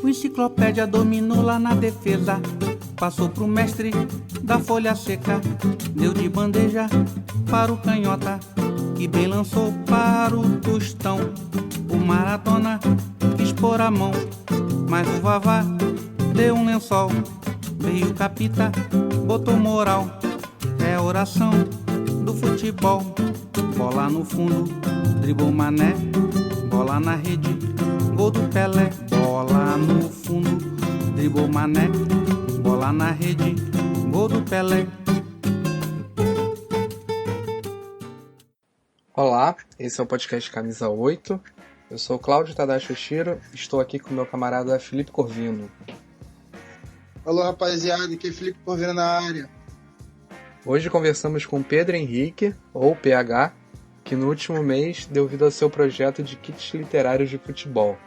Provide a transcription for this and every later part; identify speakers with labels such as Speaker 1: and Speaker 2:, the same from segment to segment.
Speaker 1: O enciclopédia dominou lá na defesa, passou pro mestre da folha seca, deu de bandeja para o canhota, que bem lançou para o tostão. O Maradona quis pôr a mão, mas o Vavá deu um lençol. Veio o Capita, botou moral, é oração do futebol. Bola no fundo, driblou Mané, bola na rede, gol do Pelé. Bola no fundo, driblou Mané, bola na rede, gol do Pelé.
Speaker 2: Olá, esse é o podcast Camisa 8. Eu sou o Cláudio Tadashi Oshiro, estou aqui com o meu camarada Felipe Corvino.
Speaker 3: Alô, rapaziada, aqui é Felipe Corvino na área.
Speaker 2: Hoje conversamos com Pedro Henrique, ou PH, que no último mês deu vida ao seu projeto de kits literários de futebol.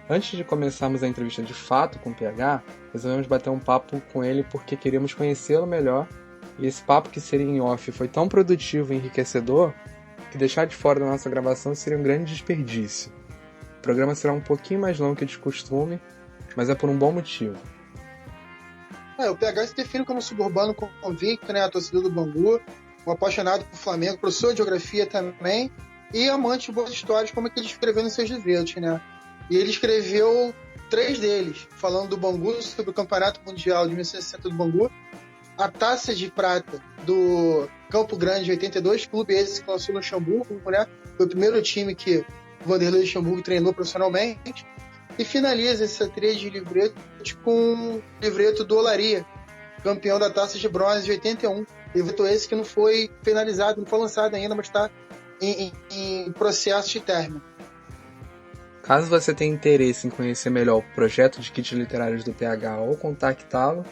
Speaker 2: Antes de começarmos a entrevista de fato com o PH, resolvemos bater um papo com ele porque queríamos conhecê-lo melhor, e esse papo que seria em off foi tão produtivo e enriquecedor que deixar de fora da nossa gravação seria um grande desperdício. O programa será um pouquinho mais longo que de costume, mas é por um bom motivo.
Speaker 3: O PH se define como suburbano convicto, né? Torcedor do Bangu, um apaixonado por Flamengo, professor de geografia também, e amante de boas histórias, como é que ele escreveu nos seus livretos, né? E ele escreveu 3 deles, falando do Bangu, sobre o Campeonato Mundial de 1960 do Bangu, a Taça de Prata do Campo Grande de 82, clube esse que lançou no Luxemburgo, né? Foi o primeiro time que o Vanderlei Luxemburgo treinou profissionalmente. E finaliza essa trilha de livretos com o livreto do Olaria, campeão da Taça de Bronze de 81. Livreto esse que não foi finalizado, não foi lançado ainda, mas está em processo de término.
Speaker 2: Caso você tenha interesse em conhecer melhor o projeto de kits literários do PH ou contactá-lo,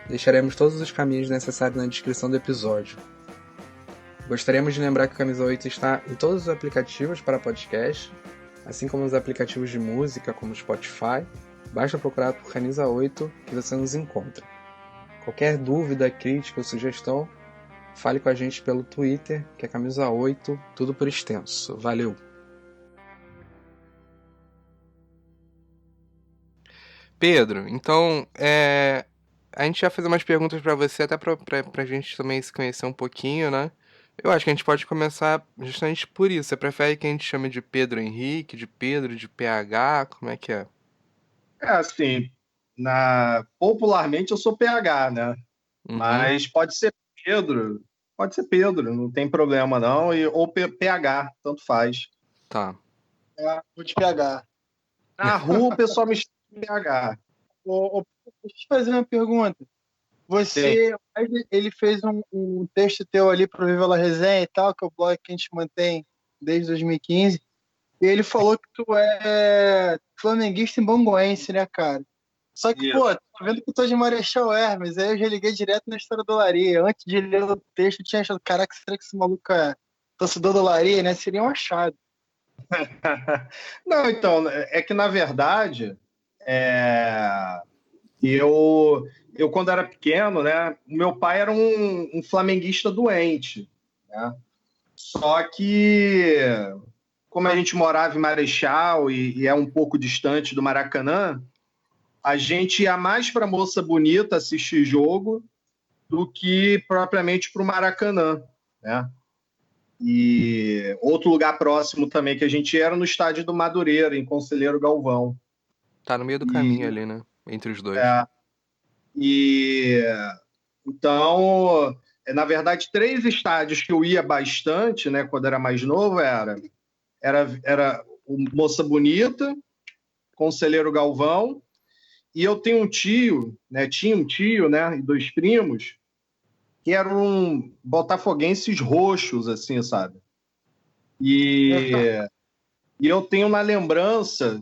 Speaker 2: deixaremos todos os caminhos necessários na descrição do episódio. Gostaríamos de lembrar que o Camisa 8 está em todos os aplicativos para podcast, assim como os aplicativos de música como Spotify. Basta procurar por Camisa 8 que você nos encontra. Qualquer dúvida, crítica ou sugestão, fale com a gente pelo Twitter, que é Camisa 8, tudo por extenso. Valeu! Pedro, então, a gente já fez umas perguntas para você, até pra gente também se conhecer um pouquinho, né? Eu acho que a gente pode começar justamente por isso. Você prefere que a gente chame de Pedro Henrique, de Pedro, de PH? Como é que é?
Speaker 4: Assim, popularmente eu sou PH, né?
Speaker 2: Uhum.
Speaker 4: Mas pode ser Pedro, não tem problema não, ou PH, tanto faz.
Speaker 2: Tá.
Speaker 3: Vou de PH.
Speaker 4: Na rua o pessoal me chama de PH.
Speaker 3: Deixa eu te fazer uma pergunta. Ele fez um texto teu ali pro Viva La Resenha e tal, que é o blog que a gente mantém desde 2015, e ele falou que tu é flamenguista e banguense, né, cara? Só que,
Speaker 4: Isso.
Speaker 3: tô vendo que tu é de Marechal Hermes, aí eu já liguei direto na história do Olaria. Antes de ler o texto, eu tinha achado, caraca, será que esse maluco é torcedor do Olaria, né? Seria um achado.
Speaker 4: Não, então, é que na verdade, eu quando era pequeno, né, meu pai era um flamenguista doente, né? Só que, como a gente morava em Marechal e é um pouco distante do Maracanã, a gente ia mais para Moça Bonita assistir jogo do que propriamente para o Maracanã, né? E outro lugar próximo também que a gente ia era no estádio do Madureira, em Conselheiro Galvão.
Speaker 2: Tá no meio do caminho ali, né? Entre os dois.
Speaker 4: Então, na verdade, 3 estádios que eu ia bastante, né, quando era mais novo, era o Moça Bonita, Conselheiro Galvão, e eu tenho um tio, né, tinha um tio, né, e 2 primos, que eram botafoguenses roxos, assim, sabe? E eu tenho na lembrança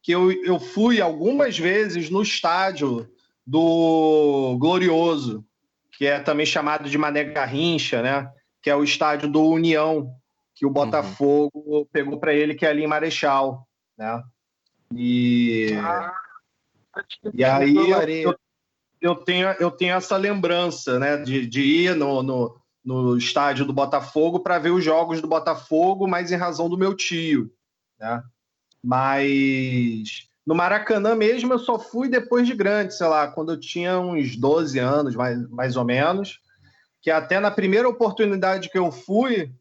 Speaker 4: que eu fui algumas vezes no estádio do Glorioso, que é também chamado de Mané Garrincha, né? Que é o estádio do União, que o Botafogo pegou para ele, que é ali em Marechal, né? E aí eu tenho essa lembrança, né? De ir no estádio do Botafogo para ver os jogos do Botafogo, mas em razão do meu tio, né? Mas no Maracanã mesmo eu só fui depois de grande, sei lá, quando eu tinha uns 12 anos, mais ou menos, que até na primeira oportunidade que eu fui,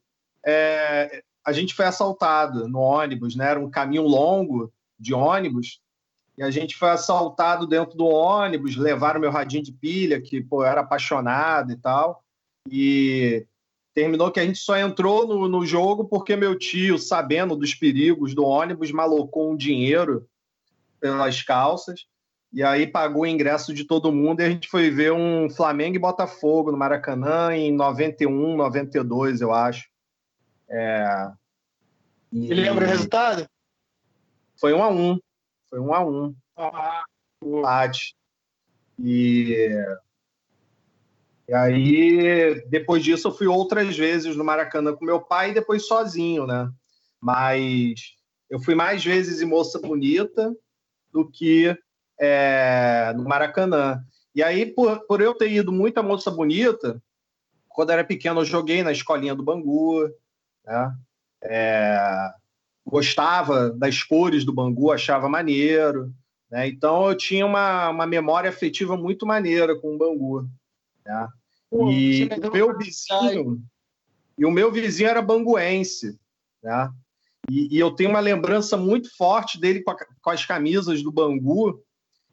Speaker 4: a gente foi assaltado no ônibus, né? Era um caminho longo de ônibus, e a gente foi assaltado dentro do ônibus, levaram meu radinho de pilha, que, pô, eu era apaixonado e tal, e terminou que a gente só entrou no jogo porque meu tio, sabendo dos perigos do ônibus, malocou um dinheiro pelas calças, e aí pagou o ingresso de todo mundo, e a gente foi ver um Flamengo e Botafogo no Maracanã em 91, 92, eu acho.
Speaker 3: E lembra o
Speaker 4: E
Speaker 3: resultado?
Speaker 4: foi 1-1. Foi 1-1.
Speaker 3: Ah,
Speaker 4: Empate. E aí, depois disso, eu fui outras vezes no Maracanã com meu pai e depois sozinho, né? Mas eu fui mais vezes em Moça Bonita do que no Maracanã. E aí, por eu ter ido muito a Moça Bonita, quando eu era pequeno, eu joguei na escolinha do Bangu, né? Gostava das cores do Bangu, achava maneiro, né? Então eu tinha uma memória afetiva muito maneira com o Bangu, né?
Speaker 3: pô, você
Speaker 4: E
Speaker 3: me deu
Speaker 4: o meu
Speaker 3: vontade.
Speaker 4: vizinho, e o meu vizinho era banguense, né? E eu tenho uma lembrança muito forte dele com as camisas do Bangu,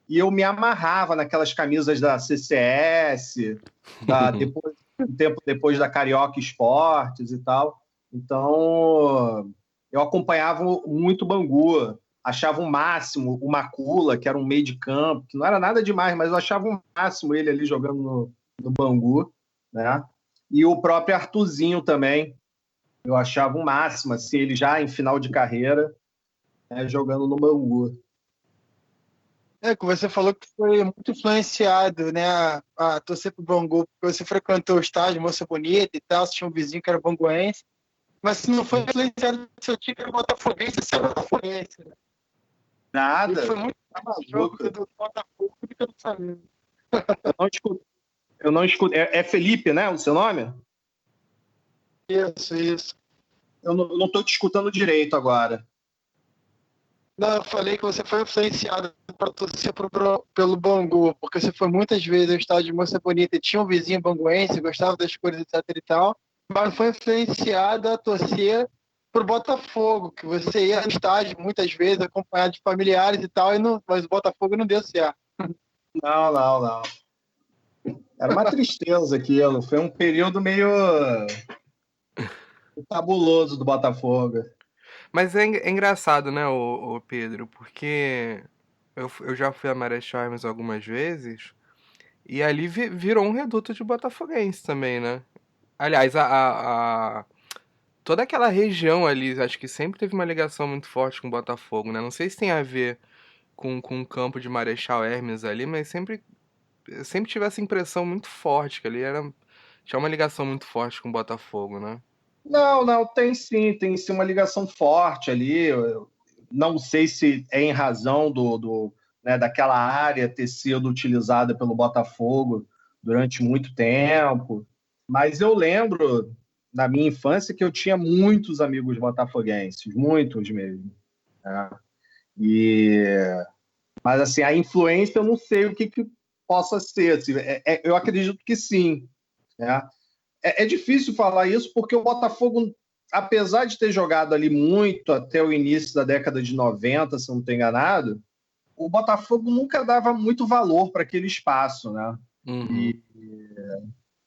Speaker 4: e eu me amarrava naquelas camisas da CCS, um tempo depois da Carioca Esportes e tal. Então, eu acompanhava muito o Bangu, achava o máximo o Macula, que era um meio de campo, que não era nada demais, mas eu achava o máximo ele ali jogando no Bangu, né? E o próprio Arthurzinho também, eu achava o máximo, assim, ele já em final de carreira, né, jogando no Bangu.
Speaker 3: Que você falou que foi muito influenciado, né, a torcer pro Bangu, porque você frequentou o estádio, Moça Bonita e tal, você tinha um vizinho que era banguense, mas se não foi influenciado do seu time, era botafoguense, você é botafoguense, né? E
Speaker 4: Nada,
Speaker 3: foi muito
Speaker 4: tá
Speaker 3: esse jogo
Speaker 4: maluco.
Speaker 3: do Botafogo do que eu não sabia.
Speaker 4: Eu não escuto. Eu não escuto. É Felipe, né? O seu nome?
Speaker 3: Isso.
Speaker 4: Eu não tô te escutando direito agora.
Speaker 3: Não, eu falei que você foi influenciado para torcer pelo Bangu, porque você foi muitas vezes ao estádio de Moça Bonita e tinha um vizinho banguense, gostava das cores, etc e tal, mas foi influenciado a torcer pro Botafogo, que você ia no estádio muitas vezes acompanhado de familiares e tal, mas o Botafogo não deu certo.
Speaker 4: Não. Era uma tristeza aquilo. Foi um período meio tabuloso do Botafogo.
Speaker 2: Mas é engraçado, né, o Pedro, porque eu já fui a Marechal Hermes algumas vezes e ali virou um reduto de botafoguense também, né? Aliás, toda aquela região ali, acho que sempre teve uma ligação muito forte com o Botafogo, né? Não sei se tem a ver com o campo de Marechal Hermes ali, mas sempre tive essa impressão muito forte que ali tinha uma ligação muito forte com o Botafogo, né?
Speaker 4: Não, tem sim uma ligação forte ali. Eu não sei se é em razão né, daquela área ter sido utilizada pelo Botafogo durante muito tempo, mas eu lembro na minha infância que eu tinha muitos amigos botafoguenses, muitos mesmo, né? E mas assim, a influência eu não sei o que possa ser. Assim, eu acredito que sim, né? É difícil falar isso porque o Botafogo, apesar de ter jogado ali muito até o início da década de 90, se eu não estou enganado, o Botafogo nunca dava muito valor para aquele espaço, né?
Speaker 2: Uhum.
Speaker 4: E,
Speaker 2: Foi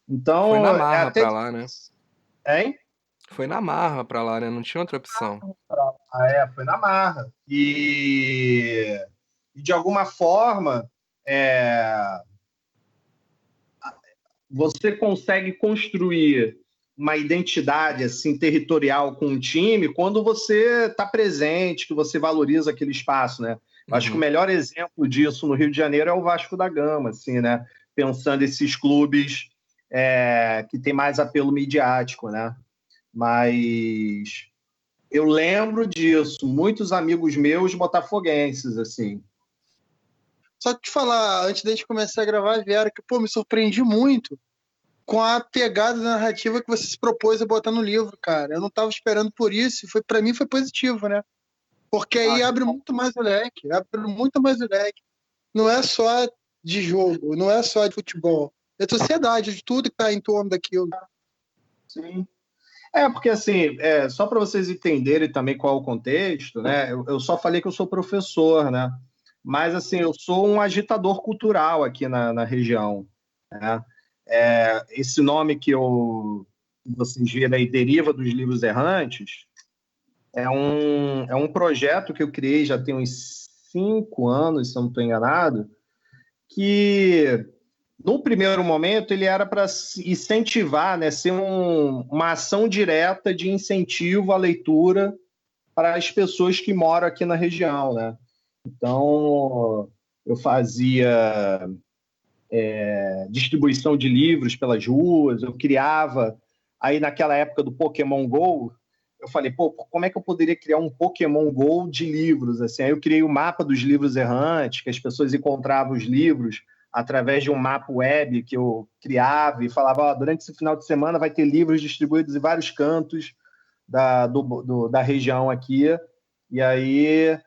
Speaker 4: então,
Speaker 2: na
Speaker 4: é
Speaker 2: marra
Speaker 4: até
Speaker 2: pra lá, né?
Speaker 4: difícil. Hein?
Speaker 2: Foi na marra pra lá, né? Não tinha outra opção.
Speaker 4: Foi na marra. E de alguma forma, é, você consegue construir uma identidade assim territorial com um time quando você está presente, que você valoriza aquele espaço, né? Eu acho que o
Speaker 2: Uhum.
Speaker 4: melhor exemplo disso no Rio de Janeiro é o Vasco da Gama, assim, né? Pensando esses clubes que tem mais apelo midiático, né? Mas eu lembro disso, muitos amigos meus botafoguenses, assim.
Speaker 3: Só que te falar, antes da gente começar a gravar, vieram que, pô, me surpreendi muito com a pegada narrativa que você se propôs a botar no livro, cara. Eu não tava esperando por isso, e para mim foi positivo, né? Porque aí abre muito mais o leque, abre muito mais o leque. Não é só de jogo, não é só de futebol. É sociedade, de tudo que está em torno daquilo.
Speaker 4: Sim. Porque assim, só para vocês entenderem também qual é o contexto, né? Eu só falei que eu sou professor, né? Mas assim, eu sou um agitador cultural aqui na região, né? Esse nome que vocês viram aí, Deriva dos Livros Errantes, é um projeto que eu criei já tem uns 5 anos, se eu não estou enganado, que no primeiro momento ele era para incentivar, né, ser uma ação direta de incentivo à leitura para as pessoas que moram aqui na região, né? Então eu fazia distribuição de livros pelas ruas, eu criava. Aí naquela época do Pokémon Go, eu falei, pô, como é que eu poderia criar um Pokémon Go de livros? Assim, aí eu criei o mapa dos livros errantes, que as pessoas encontravam os livros através de um mapa web que eu criava e falava, durante esse final de semana vai ter livros distribuídos em vários cantos da região aqui, e aí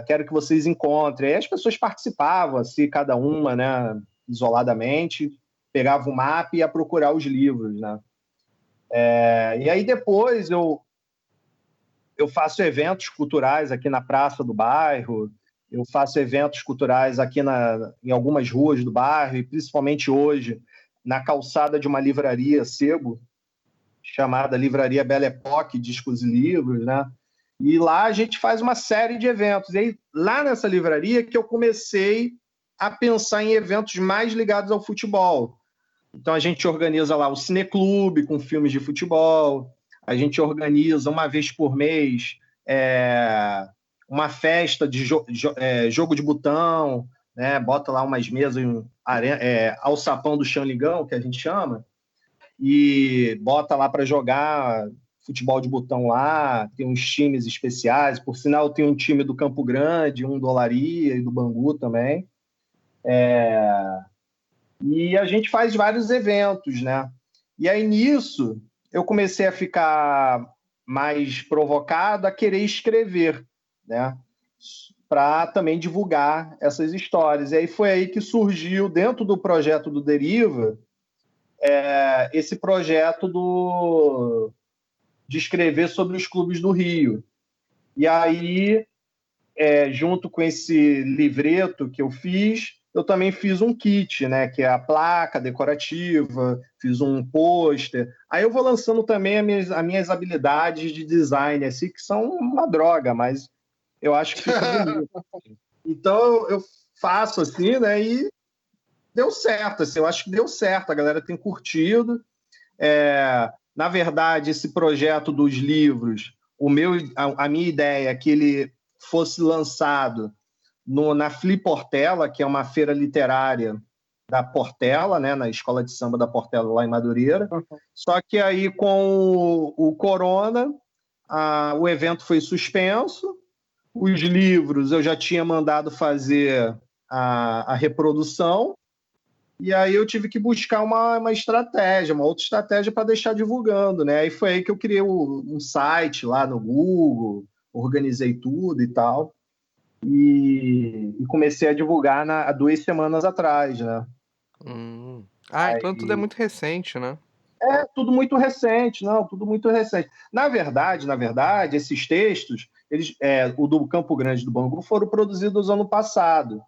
Speaker 4: quero que vocês encontrem. Aí as pessoas participavam, assim, cada uma, né, isoladamente, pegava o mapa e ia procurar os livros, né? E aí depois eu faço eventos culturais aqui na praça do bairro, eu faço eventos culturais aqui em algumas ruas do bairro, e principalmente hoje, na calçada de uma livraria sebo, chamada Livraria Belle Époque, Discos e Livros, né? E lá a gente faz uma série de eventos. E aí, lá nessa livraria que eu comecei a pensar em eventos mais ligados ao futebol. Então a gente organiza lá o cineclube com filmes de futebol, a gente organiza uma vez por mês uma festa de jogo de botão, né? Bota lá umas mesas alçapão do Xanligão, que a gente chama, e bota lá para jogar futebol de botão lá, tem uns times especiais, por sinal tem um time do Campo Grande, um do Olaria e do Bangu também. E a gente faz vários eventos, né? E aí, nisso, eu comecei a ficar mais provocado a querer escrever, né? Para também divulgar essas histórias. E aí foi aí que surgiu, dentro do projeto do Deriva, esse projeto de escrever sobre os clubes do Rio. E aí, junto com esse livreto que eu fiz, eu também fiz um kit, né, que é a placa decorativa, fiz um pôster. Aí eu vou lançando também as minhas habilidades de design, assim, que são uma droga, mas eu acho que fica bonito. Então eu faço assim, né, e deu certo, assim, eu acho que deu certo, a galera tem curtido. Na verdade, esse projeto dos livros, a minha ideia é que ele fosse lançado na Fli Portela, que é uma feira literária da Portela, né, na Escola de Samba da Portela, lá em Madureira. Só que aí, com o corona, o evento foi suspenso, os livros eu já tinha mandado fazer a reprodução, e aí eu tive que buscar uma estratégia, uma outra estratégia para deixar divulgando, né? E foi aí que eu criei um site lá no Google, organizei tudo e tal, e comecei a divulgar há 2 semanas atrás, né?
Speaker 2: Então tudo é muito recente, né?
Speaker 4: Tudo muito recente, não, tudo muito recente. Na verdade, esses textos, o do Campo Grande do Bangu, foram produzidos ano passado.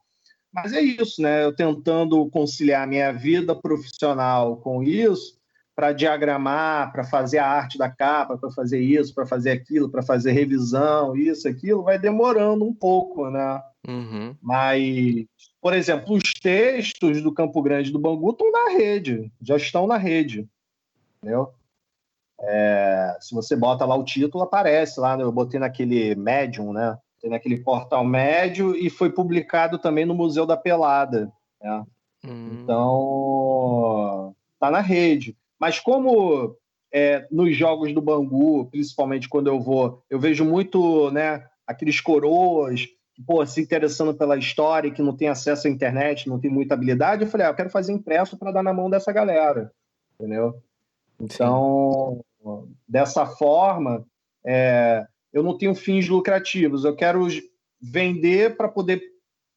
Speaker 4: Mas é isso, né? Eu tentando conciliar minha vida profissional com isso, para diagramar, para fazer a arte da capa, para fazer isso, para fazer aquilo, para fazer revisão, isso, aquilo, vai demorando um pouco, né?
Speaker 2: Uhum.
Speaker 4: Mas, por exemplo, os textos do Campo Grande do Bangu estão na rede, já estão na rede, entendeu? Se você bota lá o título, aparece lá, né? Eu botei naquele Medium, né? Naquele portal médio, e foi publicado também no Museu da Pelada, né? Então tá na rede. Mas como nos jogos do Bangu, principalmente quando eu vejo muito, né, aqueles coroas se interessando pela história, que não tem acesso à internet, não tem muita habilidade, eu falei, eu quero fazer impresso para dar na mão dessa galera, entendeu? Então, dessa forma, eu não tenho fins lucrativos, eu quero vender para poder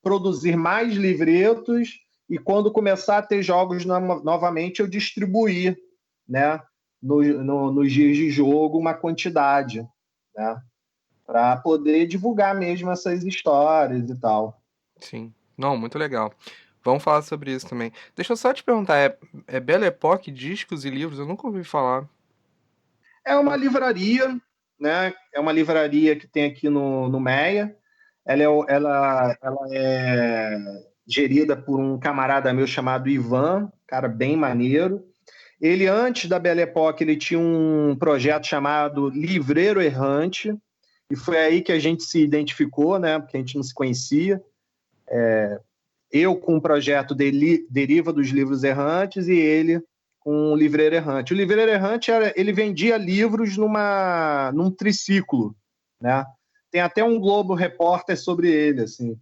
Speaker 4: produzir mais livretos e quando começar a ter jogos novamente eu distribuir, né, nos dias de jogo uma quantidade, né, para poder divulgar mesmo essas histórias e tal.
Speaker 2: Sim. Não, muito legal. Vamos falar sobre isso também. Deixa eu só te perguntar, é Belle Époque, discos e livros? Eu nunca ouvi falar.
Speaker 4: É uma livraria, né? É uma livraria que tem aqui no Meia. Ela é gerida por um camarada meu chamado Ivan, cara bem maneiro. Ele, antes da Belle Époque, ele tinha um projeto chamado Livreiro Errante, e foi aí que a gente se identificou, né? Porque a gente não se conhecia. Eu com o projeto Deriva dos Livros Errantes e ele com o Livreiro Errante. O Livreiro Errante, ele vendia livros num triciclo, né? Tem até um Globo Repórter sobre ele, assim.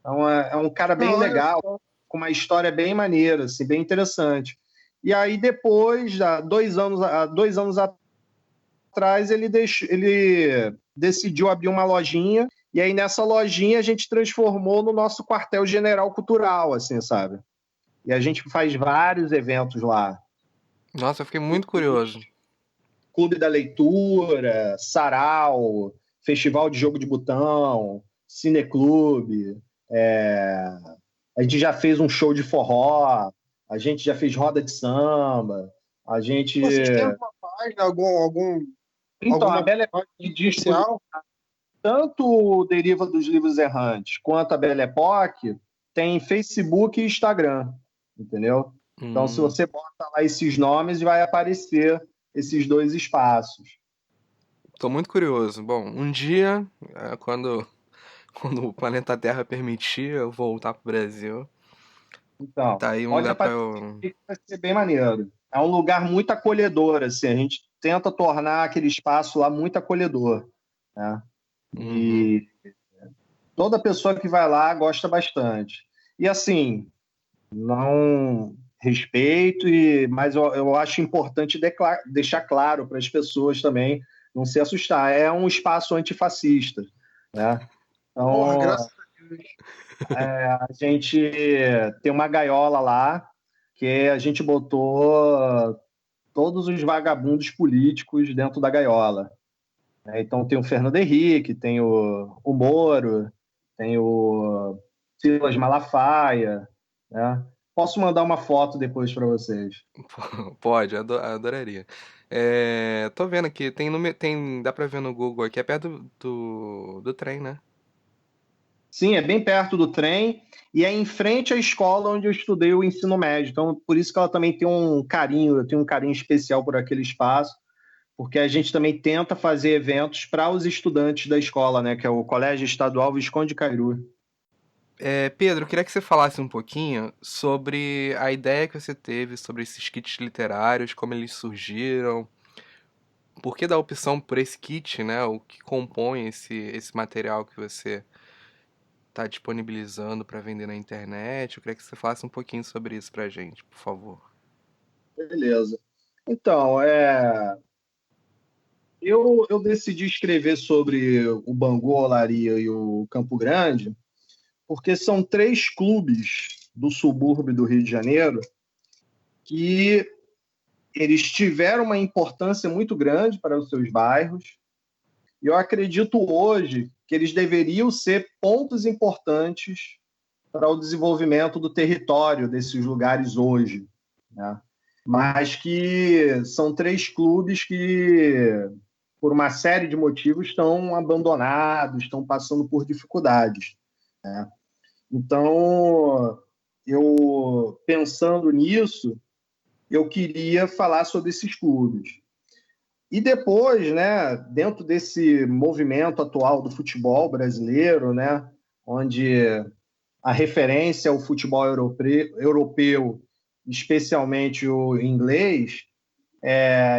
Speaker 4: Então, é um cara bem legal, com uma história bem maneira, assim, bem interessante. E aí, depois, há 2 anos atrás, ele decidiu abrir uma lojinha, e aí nessa lojinha a gente transformou no nosso quartel-general cultural, assim, sabe? E a gente faz vários eventos lá.
Speaker 2: Nossa, eu fiquei muito curioso.
Speaker 4: Clube da Leitura, Sarau, Festival de Jogo de Botão, Cineclube, a gente já fez um show de forró, a gente já fez roda de samba, a gente...
Speaker 3: Vocês têm alguma página,
Speaker 4: Então,
Speaker 3: alguma
Speaker 4: a Belle
Speaker 3: página
Speaker 4: Époque diz
Speaker 3: social?
Speaker 4: tanto o Deriva dos Livros Errantes quanto a Belle Époque tem Facebook e Instagram, entendeu? Então, se você bota lá esses nomes, vai aparecer esses dois espaços.
Speaker 2: Tô muito curioso. Bom, um dia, quando o planeta Terra permitir eu voltar pro Brasil,
Speaker 4: Então,
Speaker 2: tá aí um
Speaker 4: pode
Speaker 2: lugar pra
Speaker 4: aparecer
Speaker 2: eu.
Speaker 4: que vai ser bem maneiro. É um lugar muito acolhedor, assim, a gente tenta tornar aquele espaço lá muito acolhedor, né?
Speaker 2: Uhum.
Speaker 4: E toda pessoa que vai lá gosta bastante. E assim, não respeito, mas eu acho importante deixar claro para as pessoas também não se assustar. É um espaço antifascista, né?
Speaker 3: Porra,
Speaker 4: Então,
Speaker 3: graças a Deus.
Speaker 4: a gente tem uma gaiola lá que a gente botou todos os vagabundos políticos dentro da gaiola, né? Então tem o Fernando Henrique, tem o Moro, tem o Silas Malafaia, né? Posso mandar uma foto depois para vocês.
Speaker 2: Pode, adoraria. Tô vendo aqui, dá pra ver no Google aqui, é perto do trem, né?
Speaker 4: Sim, é bem perto do trem e é em frente à escola onde eu estudei o ensino médio. Então, por isso que ela também tem um carinho, eu tenho um carinho especial por aquele espaço, porque a gente também tenta fazer eventos para os estudantes da escola, né, que é o Colégio Estadual Visconde de Cairu.
Speaker 2: Pedro, eu queria que você falasse um pouquinho sobre a ideia que você teve sobre esses kits literários, como eles surgiram, por que da opção por esse kit, né? O que compõe esse material que você está disponibilizando para vender na internet. Eu queria que você falasse um pouquinho sobre isso pra gente, por favor.
Speaker 4: Beleza. Então, eu decidi escrever sobre o Bangu, Olaria e o Campo Grande, porque são três clubes do subúrbio do Rio de Janeiro que eles tiveram uma importância muito grande para os seus bairros, e eu acredito hoje que eles deveriam ser pontos importantes para o desenvolvimento do território desses lugares hoje, né? Mas que são três clubes que, por uma série de motivos, estão abandonados, estão passando por dificuldades. Então, eu pensando nisso, eu queria falar sobre esses clubes. E depois, né, dentro desse movimento atual do futebol brasileiro, né, onde a referência ao futebol europeu, especialmente o inglês,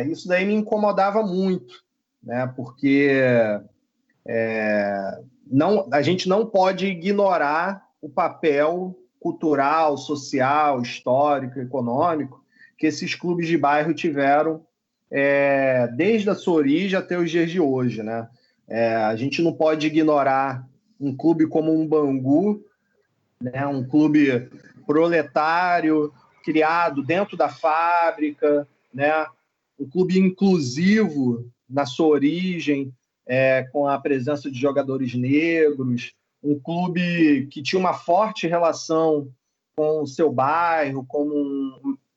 Speaker 4: isso daí me incomodava muito, né, porque a gente não pode ignorar o papel cultural, social, histórico, econômico que esses clubes de bairro tiveram desde a sua origem até os dias de hoje, né? A gente não pode ignorar um clube como um Bangu, né? Um clube proletário, criado dentro da fábrica, né? Um clube inclusivo na sua origem, com a presença de jogadores negros, um clube que tinha uma forte relação com o seu bairro, como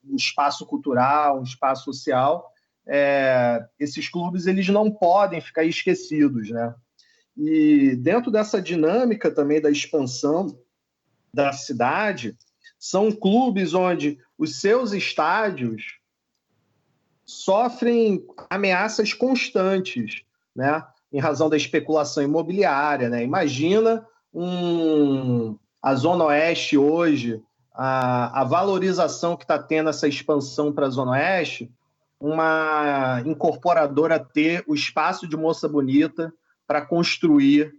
Speaker 4: um espaço cultural, um espaço social. Esses clubes eles não podem ficar esquecidos, né? E dentro dessa dinâmica também da expansão da cidade, são clubes onde os seus estádios sofrem ameaças constantes, né? Em razão da especulação imobiliária, né? Imagina a Zona Oeste hoje, a valorização que está tendo essa expansão para a Zona Oeste, uma incorporadora ter o espaço de Moça Bonita para construir,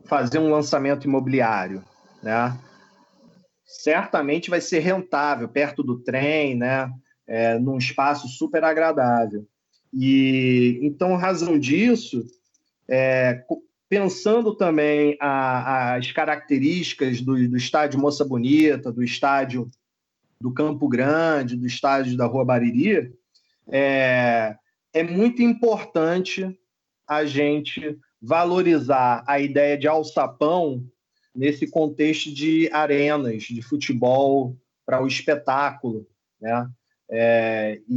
Speaker 4: fazer um lançamento imobiliário, né? Certamente vai ser rentável, perto do trem, né? Num espaço super agradável. E então, em razão disso, pensando também as características do estádio Moça Bonita, do estádio do Campo Grande, do estádio da Rua Bariri, é muito importante a gente valorizar a ideia de alçapão nesse contexto de arenas de futebol para o espetáculo, né?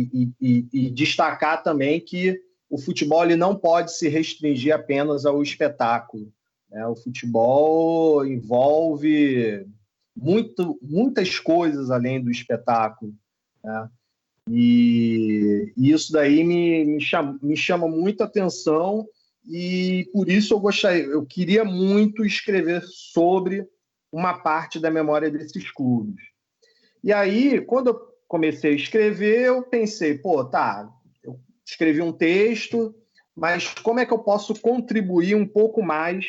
Speaker 4: E destacar também que o futebol ele não pode se restringir apenas ao espetáculo, né? O futebol envolve muitas coisas além do espetáculo, né? E isso daí me chama muita atenção, e por isso eu queria muito escrever sobre uma parte da memória desses clubes. E aí, quando eu comecei a escrever, eu pensei, eu escrevi um texto, mas como é que eu posso contribuir um pouco mais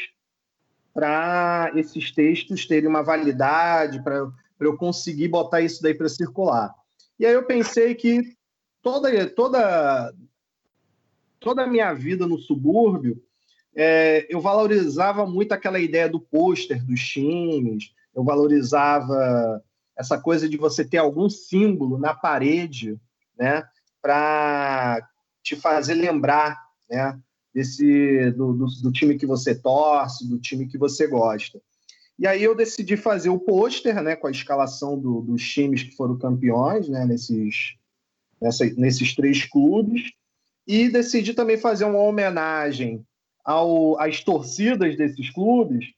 Speaker 4: para esses textos terem uma validade, para eu conseguir botar isso daí para circular? E aí eu pensei que toda a minha vida no subúrbio, eu valorizava muito aquela ideia do pôster dos times, eu valorizava essa coisa de você ter algum símbolo na parede, né, para te fazer lembrar, né, do time que você torce, do time que você gosta. E aí eu decidi fazer o pôster, né, com a escalação dos times que foram campeões, né, nesses 3 clubes, e decidi também fazer uma homenagem às torcidas desses clubes,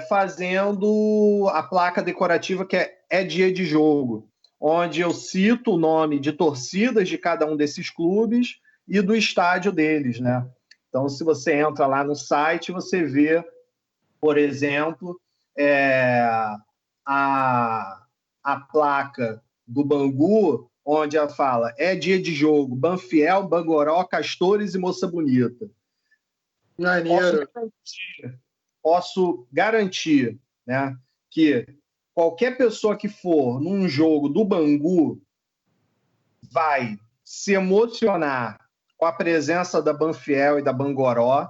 Speaker 4: fazendo a placa decorativa que é dia de jogo, onde eu cito o nome de torcidas de cada um desses clubes e do estádio deles, né? Então, se você entra lá no site, você vê, por exemplo, a placa do Bangu, onde ela fala: é dia de jogo, Banfiel, Bangoró, Castores e Moça Bonita.
Speaker 2: Maneiro.
Speaker 4: Posso garantir, né, que qualquer pessoa que for num jogo do Bangu vai se emocionar com a presença da Banfiel e da Bangoró,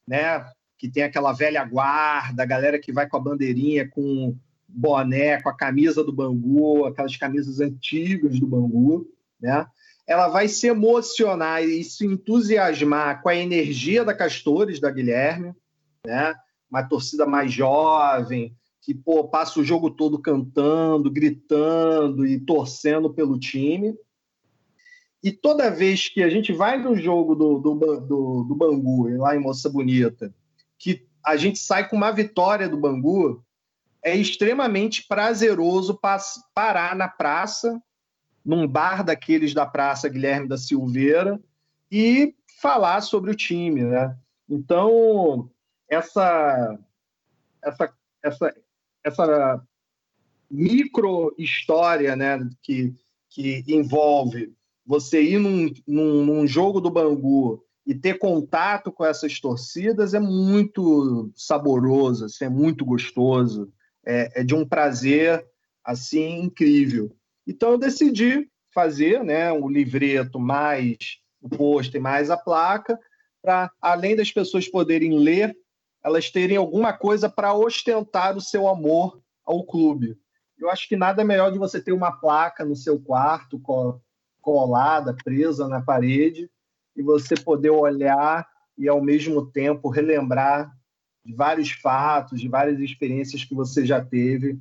Speaker 4: né, que tem aquela velha guarda, a galera que vai com a bandeirinha, com boné, com a camisa do Bangu, aquelas camisas antigas do Bangu, né? Ela vai se emocionar e se entusiasmar com a energia da Castores, da Guilherme, né? Uma torcida mais jovem, que passa o jogo todo cantando, gritando e torcendo pelo time. E toda vez que a gente vai no jogo do Bangu, lá em Moça Bonita, que a gente sai com uma vitória do Bangu, é extremamente prazeroso parar na praça, num bar daqueles da Praça Guilherme da Silveira, e falar sobre o time, né? Então, essa micro história, né, que envolve você ir num jogo do Bangu e ter contato com essas torcidas é muito saboroso, assim, é muito gostoso, é de um prazer assim incrível. Então eu decidi fazer, né, o livreto mais o pôster mais a placa, para, além das pessoas poderem ler, elas terem alguma coisa para ostentar o seu amor ao clube. Eu acho que nada melhor de você ter uma placa no seu quarto, colada, presa na parede, e você poder olhar e, ao mesmo tempo, relembrar de vários fatos, de várias experiências que você já teve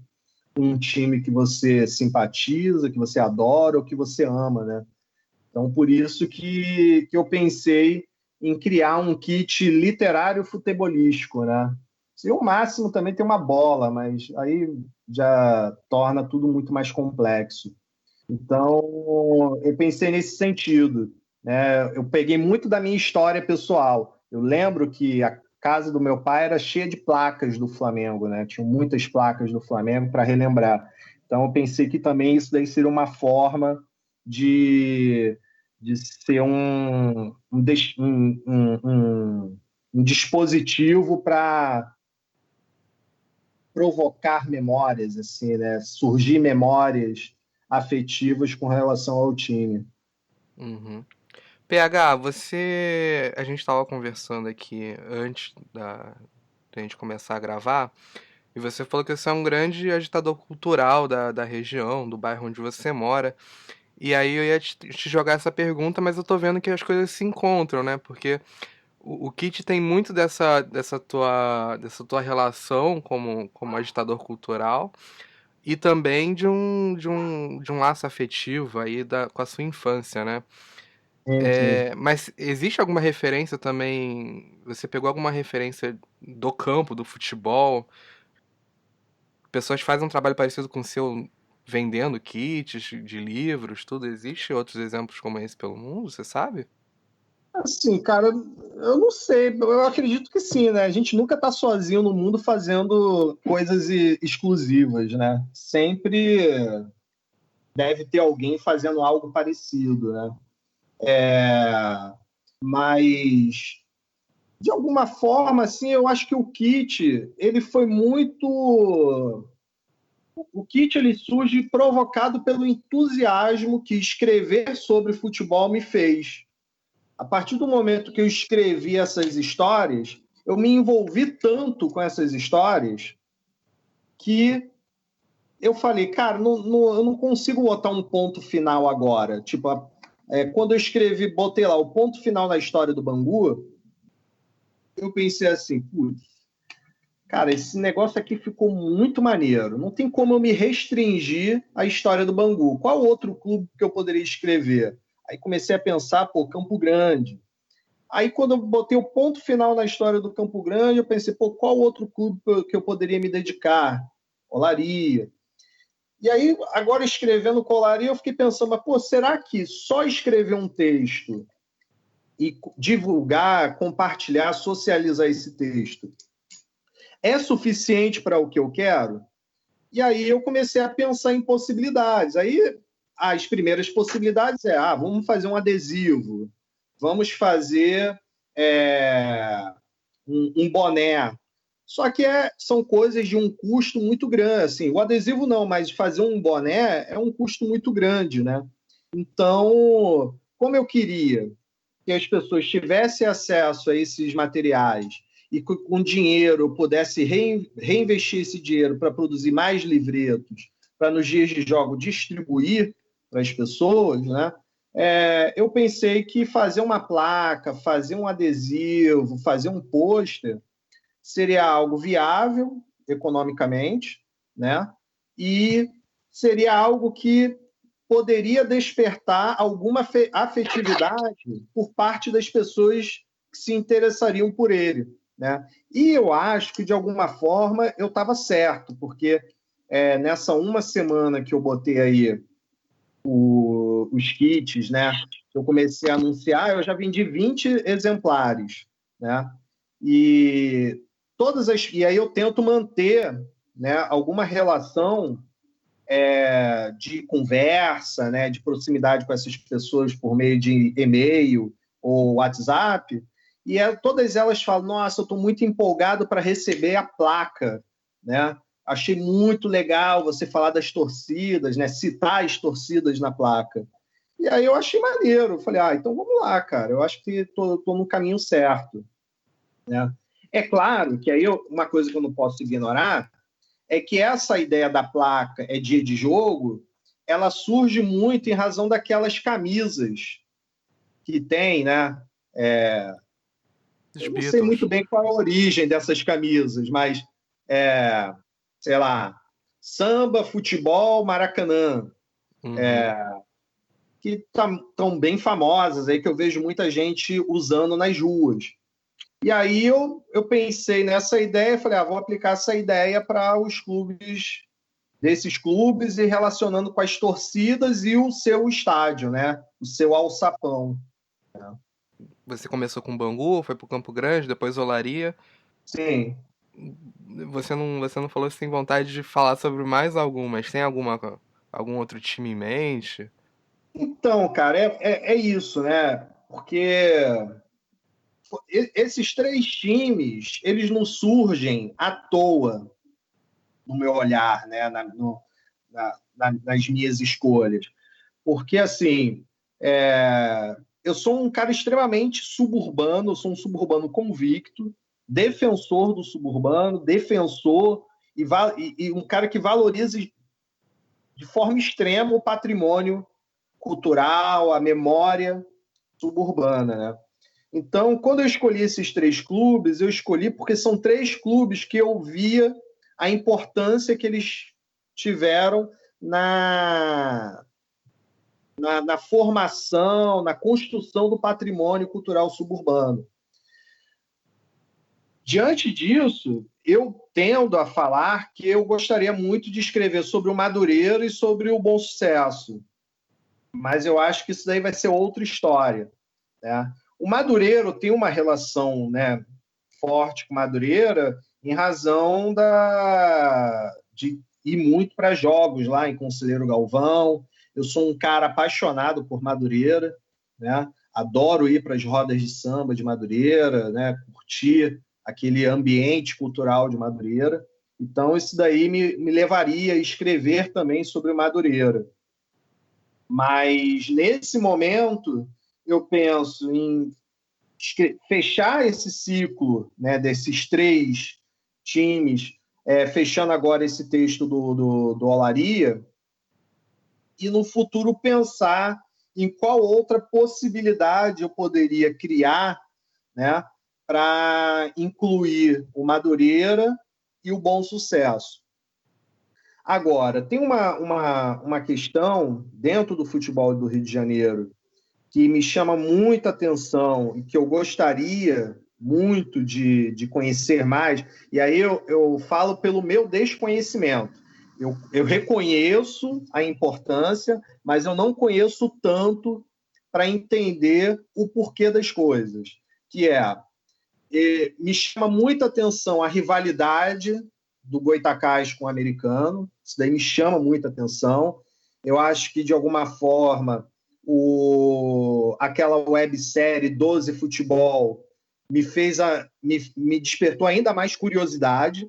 Speaker 4: com um time que você simpatiza, que você adora ou que você ama, né? Então, por isso que eu pensei em criar um kit literário futebolístico, né? Se o máximo também tem uma bola, mas aí já torna tudo muito mais complexo. Então, eu pensei nesse sentido, né? Eu peguei muito da minha história pessoal. Eu lembro que a casa do meu pai era cheia de placas do Flamengo, né? Tinha muitas placas do Flamengo para relembrar. Então, eu pensei que também isso daí seria uma forma de, de ser um dispositivo para provocar memórias, assim, né? Surgir memórias afetivas com relação ao time.
Speaker 2: Uhum. PH, a gente estava conversando aqui antes da gente começar a gravar, e você falou que você é um grande agitador cultural da região, do bairro onde você mora. E aí eu ia te jogar essa pergunta, mas eu tô vendo que as coisas se encontram, né? Porque o Kit tem muito dessa tua relação como agitador cultural e também de um laço afetivo aí com a sua infância, né?
Speaker 4: Sim.
Speaker 2: Mas existe alguma referência também? Você pegou alguma referência do campo, do futebol? Pessoas fazem um trabalho parecido com o seu vendendo kits de livros, tudo. Existe outros exemplos como esse pelo mundo, você sabe?
Speaker 4: Assim, cara, eu não sei, eu acredito que sim, né? A gente nunca tá sozinho no mundo fazendo coisas exclusivas, né? Sempre deve ter alguém fazendo algo parecido, né? Mas, de alguma forma, assim, eu acho que o kit, ele foi muito... O kit, ele surge provocado pelo entusiasmo que escrever sobre futebol me fez. A partir do momento que eu escrevi essas histórias, eu me envolvi tanto com essas histórias que eu falei, cara, eu não consigo botar um ponto final agora. Tipo, quando eu escrevi, botei lá o ponto final na história do Bangu, eu pensei assim, putz, cara, esse negócio aqui ficou muito maneiro. Não tem como eu me restringir à história do Bangu. Qual outro clube que eu poderia escrever? Aí comecei a pensar, pô, Campo Grande. Aí, quando eu botei o ponto final na história do Campo Grande, eu pensei, pô, qual outro clube que eu poderia me dedicar? Olaria. E aí, agora escrevendo Colaria, eu fiquei pensando, mas, pô, será que só escrever um texto e divulgar, compartilhar, socializar esse texto é suficiente para o que eu quero? E aí eu comecei a pensar em possibilidades. Aí, as primeiras possibilidades vamos fazer um adesivo, vamos fazer um boné. Só que são coisas de um custo muito grande. Assim, o adesivo não, mas fazer um boné é um custo muito grande, né? Então, como eu queria que as pessoas tivessem acesso a esses materiais e com dinheiro eu pudesse reinvestir esse dinheiro para produzir mais livretos, para nos dias de jogo distribuir para as pessoas, né? Eu pensei que fazer uma placa, fazer um adesivo, fazer um pôster seria algo viável economicamente, né? E seria algo que poderia despertar alguma afetividade por parte das pessoas que se interessariam por ele, né? E eu acho que, de alguma forma, eu estava certo, porque nessa uma semana que eu botei aí os kits, né? Eu comecei a anunciar, eu já vendi 20 exemplares, né? E e aí eu tento manter, né, alguma relação de conversa, né, de proximidade com essas pessoas por meio de e-mail ou WhatsApp, e todas elas falam, nossa, eu estou muito empolgado para receber a placa, né? Achei muito legal você falar das torcidas, né, citar as torcidas na placa. E aí eu achei maneiro. Eu falei, então vamos lá, cara. Eu acho que tô no caminho certo, né? É claro que aí uma coisa que eu não posso ignorar é que essa ideia da placa é dia de jogo, ela surge muito em razão daquelas camisas que tem, né?
Speaker 2: Os
Speaker 4: Eu não sei muito
Speaker 2: Beatles.
Speaker 4: bem qual a origem dessas camisas, mas, sei lá, samba, futebol, Maracanã,
Speaker 2: Uhum.
Speaker 4: que estão bem famosas aí, que eu vejo muita gente usando nas ruas. E aí eu pensei nessa ideia, falei, vou aplicar essa ideia para os clubes, desses clubes, e relacionando com as torcidas e o seu estádio, né? O seu alçapão.
Speaker 2: Você começou com Bangu, foi pro Campo Grande, depois Olaria.
Speaker 4: Sim.
Speaker 2: Você não falou se tem vontade de falar sobre mais algum, mas tem algum outro time em mente?
Speaker 4: Então, cara, é isso, né? Porque esses três times, eles não surgem à toa, no meu olhar, né? Nas minhas escolhas. Porque, assim, eu sou um cara extremamente suburbano, eu sou um suburbano convicto, defensor do suburbano, defensor e um cara que valoriza de forma extrema o patrimônio cultural, a memória suburbana, né? Então, quando eu escolhi esses três clubes, eu escolhi porque são três clubes que eu via a importância que eles tiveram na formação, na construção do patrimônio cultural suburbano. Diante disso, eu tendo a falar que eu gostaria muito de escrever sobre o Madureira e sobre o Bom Sucesso, mas eu acho que isso daí vai ser outra história, né? O Madureiro tem uma relação, né, forte com Madureira em razão de ir muito para jogos lá em Conselheiro Galvão. Eu sou um cara apaixonado por Madureira, né? Adoro ir para as rodas de samba de Madureira, né? Curtir aquele ambiente cultural de Madureira. Então, isso daí me levaria a escrever também sobre Madureira. Mas, nesse momento, eu penso em fechar esse ciclo, né, desses três times, fechando agora esse texto do Olaria, e no futuro pensar em qual outra possibilidade eu poderia criar, né, para incluir o Madureira e o Bom Sucesso. Agora, tem uma questão dentro do futebol do Rio de Janeiro que me chama muita atenção e que eu gostaria muito de conhecer mais, e aí eu falo pelo meu desconhecimento. Eu reconheço a importância, mas eu não conheço tanto para entender o porquê das coisas, que me chama muita atenção a rivalidade do Goitacás com o americano, isso daí me chama muita atenção. Eu acho que, de alguma forma, aquela websérie 12 Futebol me despertou ainda mais curiosidade,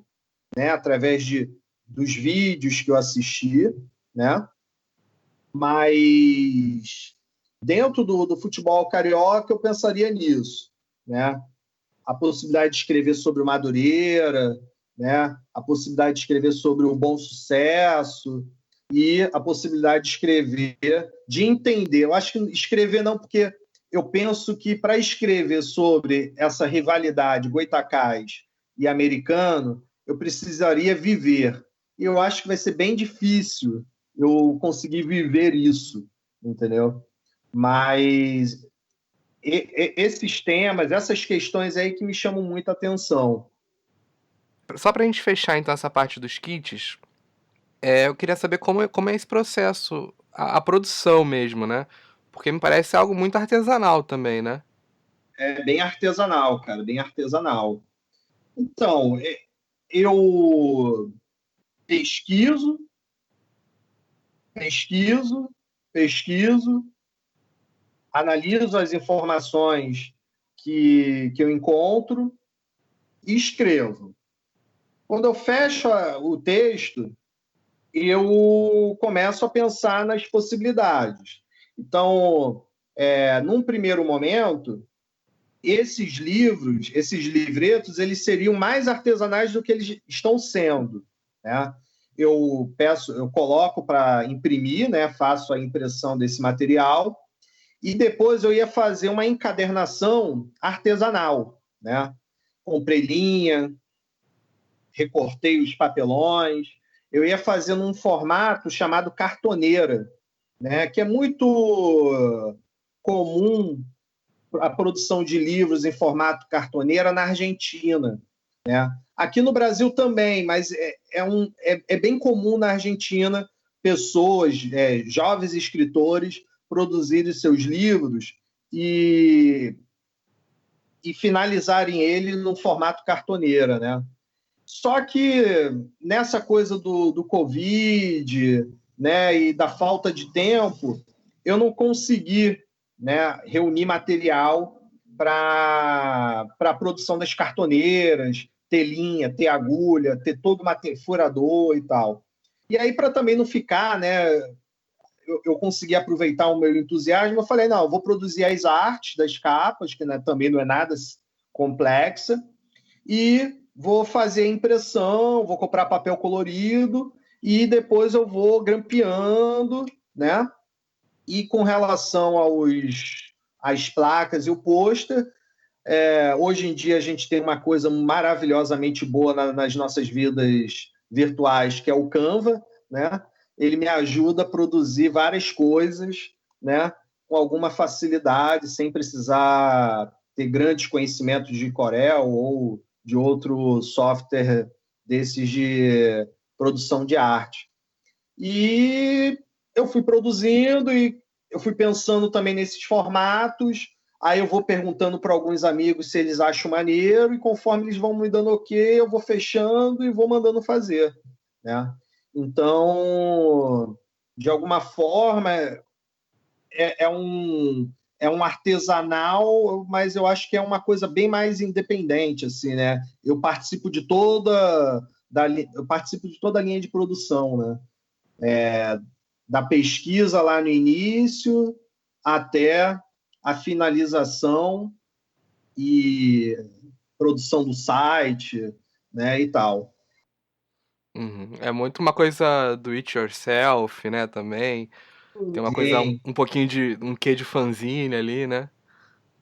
Speaker 4: né, através dos vídeos que eu assisti, né? Mas dentro do futebol carioca eu pensaria nisso, né? A possibilidade de escrever sobre o Madureira, né? A possibilidade de escrever sobre o Bom Sucesso e a possibilidade de escrever, de entender. Eu acho que escrever não, porque eu penso que para escrever sobre essa rivalidade Goitacás e americano, eu precisaria viver. E eu acho que vai ser bem difícil eu conseguir viver isso, entendeu? Mas esses temas, essas questões aí que me chamam muita atenção.
Speaker 2: Só pra gente fechar então essa parte dos kits, eu queria saber como é esse processo, a produção mesmo, né? Porque me parece algo muito artesanal também, né?
Speaker 4: É bem artesanal, cara, bem artesanal. Então, eu pesquiso, pesquiso, pesquiso, analiso as informações que eu encontro e escrevo. Quando eu fecho o texto, eu começo a pensar nas possibilidades. Então, num primeiro momento, esses livros, esses livretos, eles seriam mais artesanais do que eles estão sendo, né? Eu coloco para imprimir, né? Faço a impressão desse material e depois eu ia fazer uma encadernação artesanal, né? Comprei linha, recortei os papelões, eu ia fazer num formato chamado cartoneira, né? Que é muito comum a produção de livros em formato cartoneira na Argentina, né? Aqui no Brasil também, mas é bem comum na Argentina pessoas, jovens escritores, produzirem seus livros e, e finalizarem ele no formato cartoneira, né? Só que nessa coisa do Covid, né, e da falta de tempo, eu não consegui, né, reunir material para a produção das cartoneiras, ter linha, ter agulha, ter todo o furador e tal. E aí, para também não ficar, né, eu consegui aproveitar o meu entusiasmo, eu falei, não, eu vou produzir as artes das capas, que, né, também não é nada complexa, e vou fazer a impressão, vou comprar papel colorido e depois eu vou grampeando, né? E com relação às placas e o pôster, hoje em dia a gente tem uma coisa maravilhosamente boa nas nossas vidas virtuais, que é o Canva, né? Ele me ajuda a produzir várias coisas, né? Com alguma facilidade, sem precisar ter grandes conhecimentos de Corel ou de outro software desses de produção de arte. E eu fui produzindo e eu fui pensando também nesses formatos. Aí eu vou perguntando para alguns amigos se eles acham maneiro, e conforme eles vão me dando ok, eu vou fechando e vou mandando fazer, né? Então, de alguma forma, é um artesanal, mas eu acho que é uma coisa bem mais independente, assim, né? Eu participo de toda a linha de produção, né? Da pesquisa lá no início até a finalização e produção do site, né, e tal.
Speaker 2: Uhum. É muito uma coisa do it yourself, né, também. Tem uma coisa,
Speaker 4: Sim.
Speaker 2: um pouquinho de um quê de fanzine ali, né?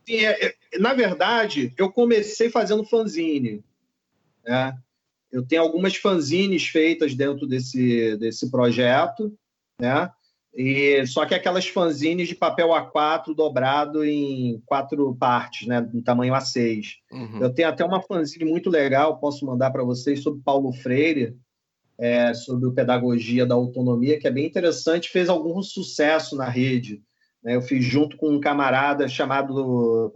Speaker 4: Sim, na verdade, eu comecei fazendo fanzine, né? Eu tenho algumas fanzines feitas dentro desse projeto, né? E só que aquelas fanzines de papel A4 dobrado em 4 partes, né? Em tamanho A6.
Speaker 2: Uhum.
Speaker 4: Eu tenho até uma fanzine muito legal, posso mandar para vocês, sobre Paulo Freire, sobre pedagogia da autonomia, que é bem interessante, fez algum sucesso na rede, né? Eu fiz junto com um camarada chamado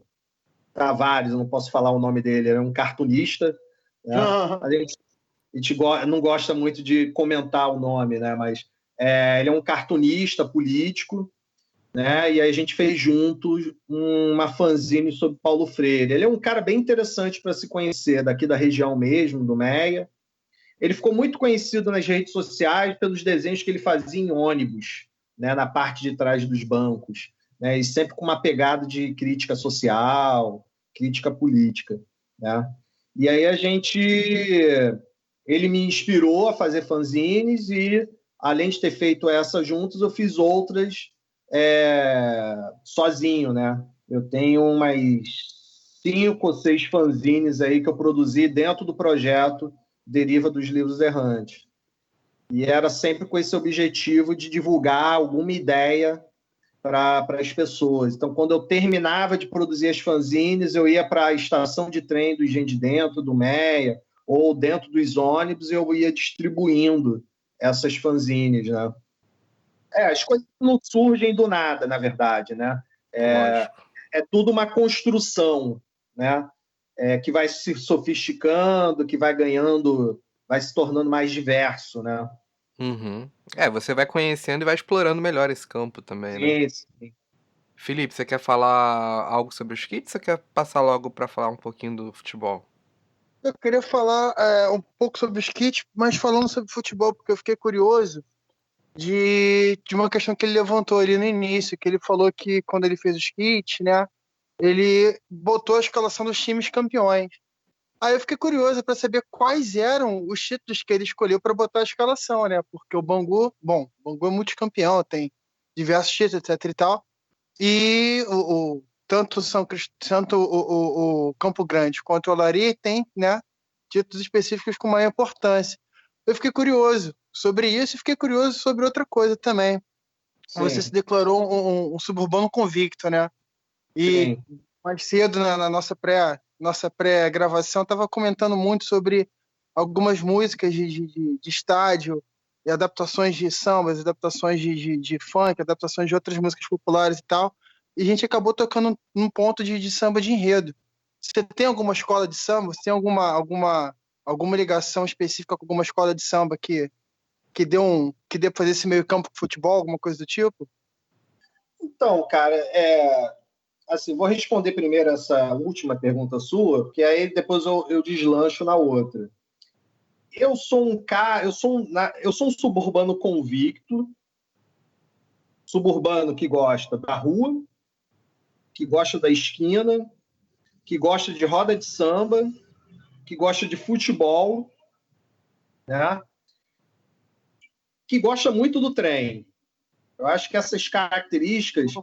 Speaker 4: Tavares, eu não posso falar o nome dele, ele é um cartunista, né? A gente não gosta muito de comentar o nome, né? Mas ele é um cartunista político, né? E aí a gente fez juntos uma fanzine sobre Paulo Freire. Ele é um cara bem interessante para se conhecer, daqui da região mesmo, do Meia. Ele ficou muito conhecido nas redes sociais pelos desenhos que ele fazia em ônibus, né? Na parte de trás dos bancos, né? E sempre com uma pegada de crítica social, crítica política, né? E aí ele me inspirou a fazer fanzines e, além de ter feito essas juntas, eu fiz outras sozinho, né? Eu tenho umas 5 ou 6 fanzines aí que eu produzi dentro do projeto Deriva dos Livros Errantes. E era sempre com esse objetivo de divulgar alguma ideia para as pessoas. Então, quando eu terminava de produzir as fanzines, eu ia para a estação de trem do Engenho de Dentro, do Meia, ou dentro dos ônibus, e eu ia distribuindo essas fanzines, né? As coisas não surgem do nada, na verdade, né?
Speaker 2: Lógico.
Speaker 4: É tudo uma construção, né? Que vai se sofisticando, que vai ganhando, vai se tornando mais diverso, né?
Speaker 2: Uhum. Você vai conhecendo e vai explorando melhor esse campo também, né?
Speaker 4: Sim, sim.
Speaker 2: Felipe, você quer falar algo sobre os kits ou você quer passar logo para falar um pouquinho do futebol?
Speaker 3: Eu queria falar um pouco sobre os kits, mas falando sobre futebol, porque eu fiquei curioso. de uma questão que ele levantou ali no início, que ele falou que quando ele fez os kits, né, ele botou a escalação dos times campeões. Aí eu fiquei curioso para saber quais eram os títulos que ele escolheu para botar a escalação, né? Porque o Bangu, bom, o Bangu é multicampeão, tem diversos títulos, etc e tal. E tanto tanto o Campo Grande quanto o Olaria tem, né, títulos específicos com maior importância. Eu fiquei curioso sobre isso e fiquei curioso sobre outra coisa também. Você se
Speaker 4: Sim,
Speaker 3: declarou um suburbano convicto, né? E
Speaker 4: sim.
Speaker 3: mais cedo na nossa pré-gravação estava comentando muito sobre algumas músicas de estádio e adaptações de sambas, adaptações de funk, adaptações de outras músicas populares e tal. E a gente acabou tocando num ponto de samba de enredo. Você tem alguma escola de samba? Você tem alguma ligação específica com alguma escola de samba que dê para fazer esse meio campo com futebol, alguma coisa do tipo?
Speaker 4: Então, cara, assim, vou responder primeiro essa última pergunta sua, porque aí depois eu deslancho na outra. Eu sou um cara, eu sou um suburbano convicto, suburbano que gosta da rua, que gosta da esquina, que gosta de roda de samba, que gosta de futebol, né? Que gosta muito do trem. Eu acho que essas características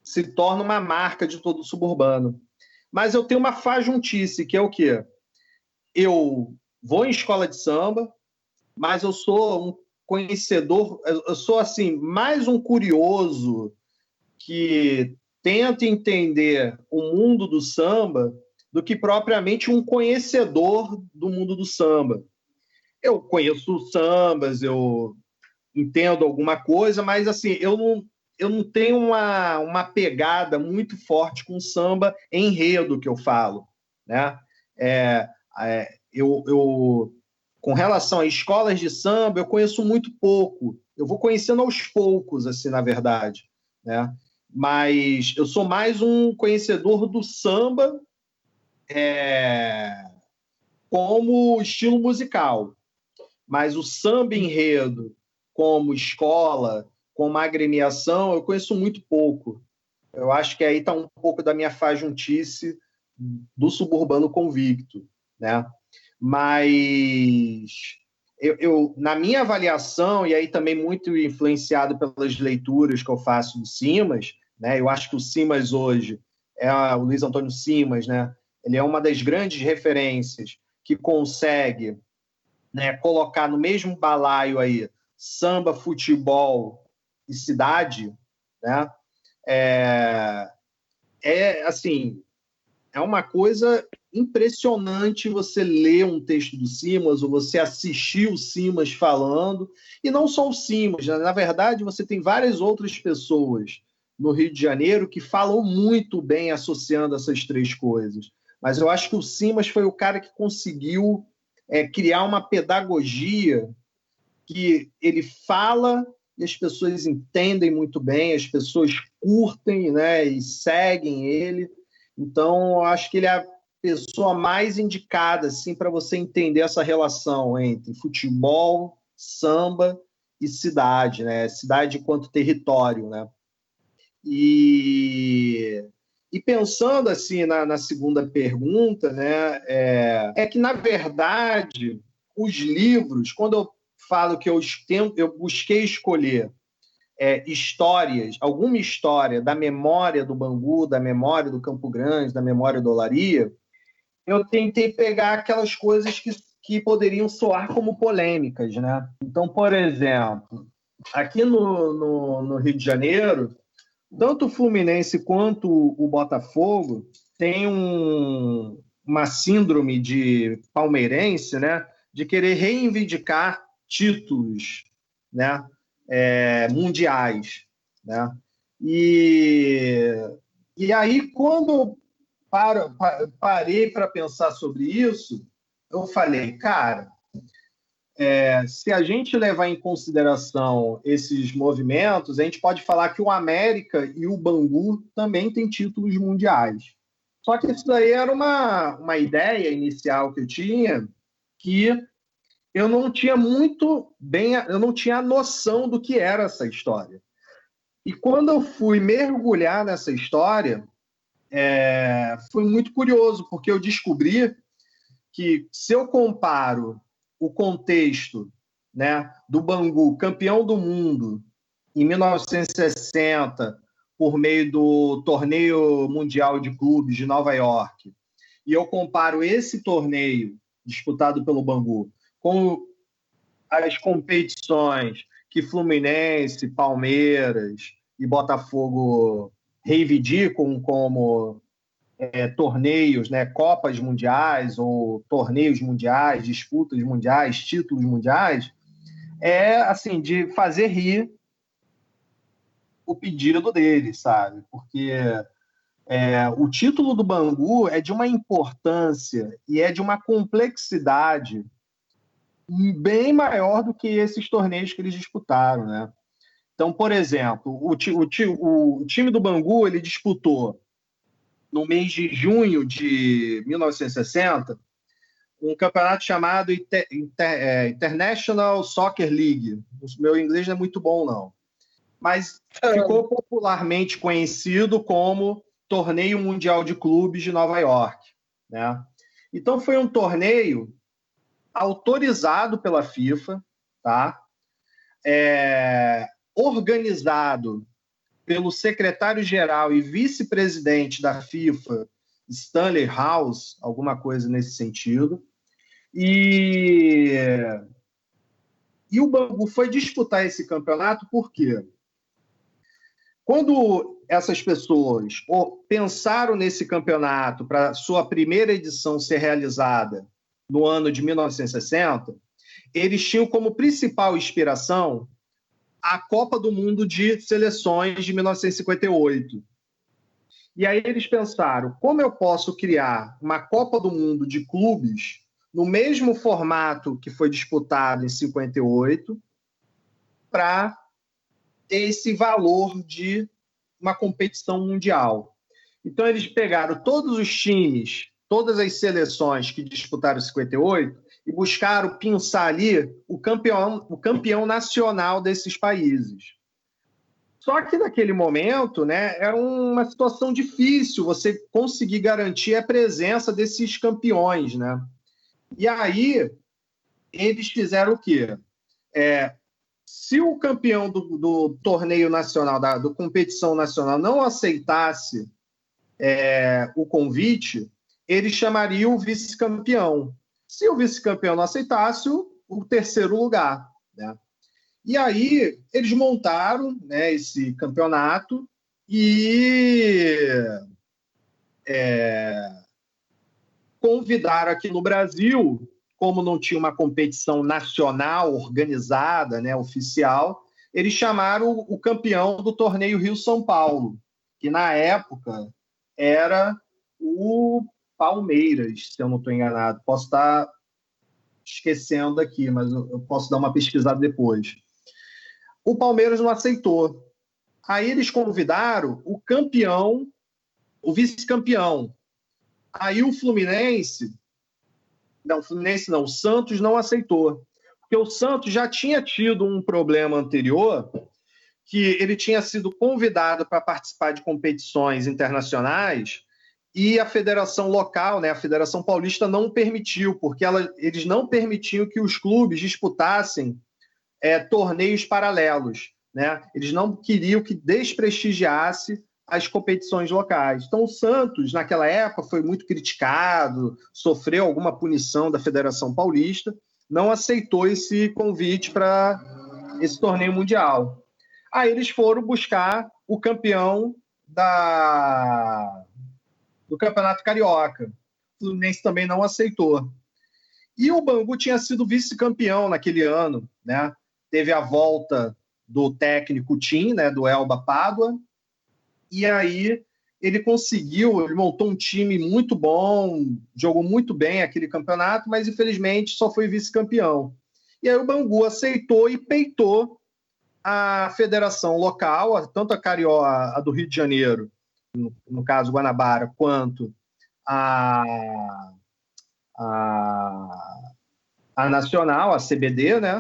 Speaker 4: se tornam uma marca de todo suburbano. Mas eu tenho uma fajuntice, que é o quê? Eu vou em escola de samba, mas eu sou um conhecedor, eu sou assim, mais um curioso que tenta entender o mundo do samba do que propriamente um conhecedor do mundo do samba. Eu conheço sambas, eu entendo alguma coisa, mas assim, eu não tenho uma pegada muito forte com samba enredo que eu falo, né? Eu, com relação a escolas de samba, eu conheço muito pouco. Eu vou conhecendo aos poucos, assim, na verdade, né? Mas eu sou mais um conhecedor do samba como estilo musical. Mas o samba enredo, como escola, como agremiação, eu conheço muito pouco. Eu acho que aí está um pouco da minha fajuntice do suburbano convicto, né? Mas na minha avaliação, e aí também muito influenciado pelas leituras que eu faço do Simas, né? Eu acho que o Simas hoje o Luiz Antônio Simas, né? Ele é uma das grandes referências que consegue, né, colocar no mesmo balaio aí samba, futebol e cidade, né? É, assim, é uma coisa impressionante você ler um texto do Simas ou você assistir o Simas falando, e não só o Simas, né? Na verdade você tem várias outras pessoas no Rio de Janeiro que falam muito bem associando essas três coisas. Mas eu acho que o Simas foi o cara que conseguiu criar uma pedagogia que ele fala e as pessoas entendem muito bem, as pessoas curtem, né, e seguem ele. Então, eu acho que ele é a pessoa mais indicada assim, para você entender essa relação entre futebol, samba e cidade, né? Cidade enquanto território, né? E, e pensando assim na segunda pergunta, né, que na verdade os livros, quando eu falo que eu busquei escolher histórias, alguma história da memória do Bangu, da memória do Campo Grande, da memória do Olaria, eu tentei pegar aquelas coisas que poderiam soar como polêmicas, né? Então, por exemplo, aqui no Rio de Janeiro, tanto o Fluminense quanto o Botafogo têm uma síndrome de palmeirense, né, de querer reivindicar títulos, né, mundiais, né? E, e aí, quando eu parei para pensar sobre isso, eu falei, cara, se a gente levar em consideração esses movimentos, a gente pode falar que o América e o Bangu também têm títulos mundiais. Só que isso daí era uma ideia inicial que eu tinha, que eu não tinha muito bem, eu não tinha a noção do que era essa história. E quando eu fui mergulhar nessa história, foi muito curioso, porque eu descobri que se eu comparo o contexto, né, do Bangu, campeão do mundo, em 1960, por meio do Torneio Mundial de Clubes de Nova York, e eu comparo esse torneio disputado pelo Bangu com as competições que Fluminense, Palmeiras e Botafogo reivindicam como torneios, né, Copas Mundiais ou torneios mundiais, disputas mundiais, títulos mundiais, é assim de fazer rir o pedido deles, sabe? Porque o título do Bangu é de uma importância e é de uma complexidade bem maior do que esses torneios que eles disputaram, né? Então, por exemplo, o time do Bangu ele disputou no mês de junho de 1960 um campeonato chamado International Soccer League. O meu inglês não é muito bom, não. Mas ficou popularmente conhecido como Torneio Mundial de Clubes de Nova York, né? Então, foi um torneio autorizado pela FIFA, tá? Organizado pelo secretário-geral e vice-presidente da FIFA, Stanley House, alguma coisa nesse sentido. E o Bangu foi disputar esse campeonato por quê? Quando essas pessoas pensaram nesse campeonato para sua primeira edição ser realizada no ano de 1960, eles tinham como principal inspiração a Copa do Mundo de Seleções de 1958. E aí eles pensaram, como eu posso criar uma Copa do Mundo de clubes no mesmo formato que foi disputado em 58 para ter esse valor de uma competição mundial. Então eles pegaram todos os times, todas as seleções que disputaram 58 e buscaram pinçar ali o campeão nacional desses países. Só que naquele momento, né, era uma situação difícil você conseguir garantir a presença desses campeões, né? E aí eles fizeram o quê? Se o campeão do torneio nacional, da competição nacional, não aceitasse o convite, ele chamaria o vice-campeão. Se o vice-campeão não aceitasse, o terceiro lugar, né? E aí eles montaram, né, esse campeonato e convidaram aqui no Brasil, como não tinha uma competição nacional organizada, né, oficial, eles chamaram o campeão do torneio Rio-São Paulo, que na época era o Palmeiras, se eu não estou enganado. Posso estar esquecendo aqui, mas eu posso dar uma pesquisada depois. O Palmeiras não aceitou. Aí eles convidaram o campeão, o vice-campeão. Aí o Fluminense não, o Santos não aceitou. Porque o Santos já tinha tido um problema anterior, que ele tinha sido convidado para participar de competições internacionais e a federação local, né, a Federação Paulista, não permitiu, porque eles não permitiam que os clubes disputassem torneios paralelos, né? Eles não queriam que desprestigiasse as competições locais. Então, o Santos, naquela época, foi muito criticado, sofreu alguma punição da Federação Paulista, não aceitou esse convite para esse torneio mundial. Aí eles foram buscar o campeão do Campeonato Carioca. O Fluminense também não aceitou. E o Bangu tinha sido vice-campeão naquele ano, né? Teve a volta do técnico Tim, né, do Elba Pádua, e aí ele montou um time muito bom, jogou muito bem aquele campeonato, mas infelizmente só foi vice-campeão. E aí o Bangu aceitou e peitou a federação local, tanto a Carioca, a do Rio de Janeiro, no caso Guanabara, quanto a a Nacional, a CBD, né?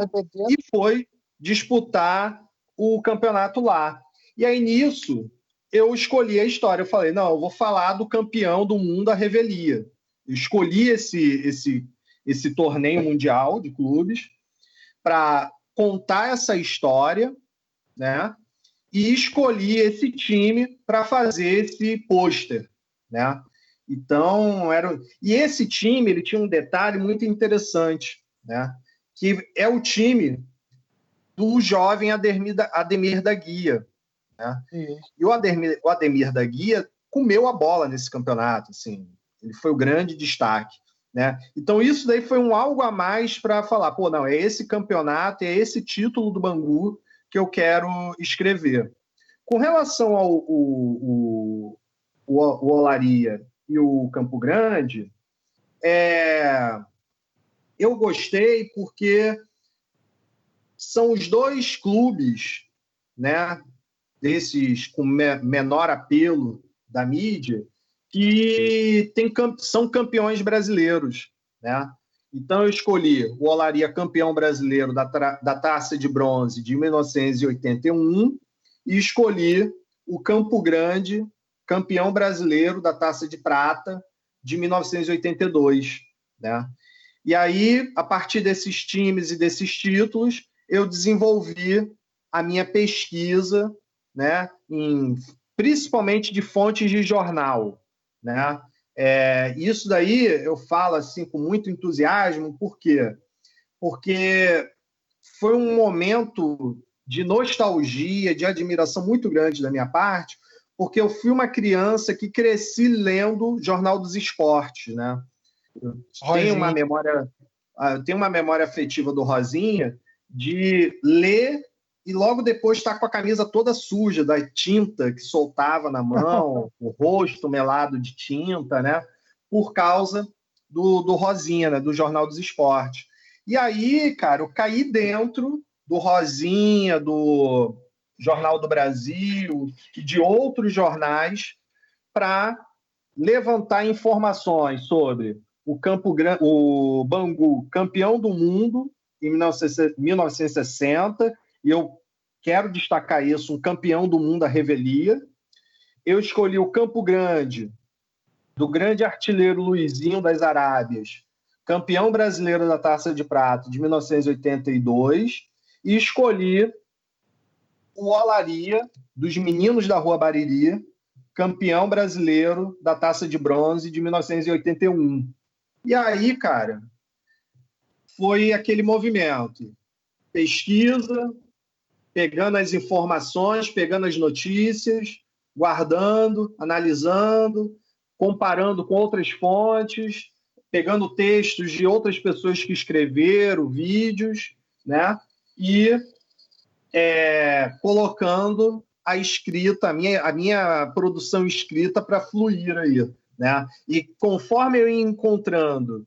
Speaker 4: E foi disputar o campeonato lá. E aí, nisso, eu escolhi a história. Eu falei, não, eu vou falar do campeão do mundo, a Revelia. Eu escolhi esse torneio mundial de clubes para contar essa história, né? E escolhi esse time para fazer esse pôster, né? Então, e esse time ele tinha um detalhe muito interessante, né? Que é o time do jovem Ademir da Guia, né? E o Ademir da Guia comeu a bola nesse campeonato, assim, ele foi o grande destaque, né? Então isso daí foi algo a mais para falar, pô, não, é esse campeonato, é esse título do Bangu que eu quero escrever. Com relação ao Olaria e o Campo Grande, eu gostei porque são os dois clubes, né, desses com menor apelo da mídia, que são campeões brasileiros, né? Então eu escolhi o Olaria campeão brasileiro da Taça de Bronze de 1981 e escolhi o Campo Grande campeão brasileiro da Taça de Prata de 1982, né? E aí, a partir desses times e desses títulos, eu desenvolvi a minha pesquisa, né, principalmente de fontes de jornal, né? Isso daí eu falo assim com muito entusiasmo, por quê? Porque foi um momento de nostalgia, de admiração muito grande da minha parte, porque eu fui uma criança que cresci lendo Jornal dos Esportes, né? Eu tenho uma memória afetiva do Rosinha de ler e logo depois estar com a camisa toda suja da tinta que soltava na mão, o rosto melado de tinta, né? Por causa do Rosinha, né? Do Jornal dos Esportes. E aí, cara, eu caí dentro do Rosinha, do Jornal do Brasil e de outros jornais para levantar informações sobre o Bangu campeão do mundo em 1960, e eu quero destacar isso, um campeão do mundo à revelia. Eu escolhi o Campo Grande, do grande artilheiro Luizinho das Arábias, campeão brasileiro da Taça de Prata de 1982, e escolhi o Olaria, dos meninos da Rua Bariri, campeão brasileiro da Taça de Bronze de 1981. E aí, cara, foi aquele movimento. Pesquisa, pegando as informações, pegando as notícias, guardando, analisando, comparando com outras fontes, pegando textos de outras pessoas que escreveram, vídeos, né? E colocando a escrita, a minha produção escrita para fluir aí, né? E conforme eu ia encontrando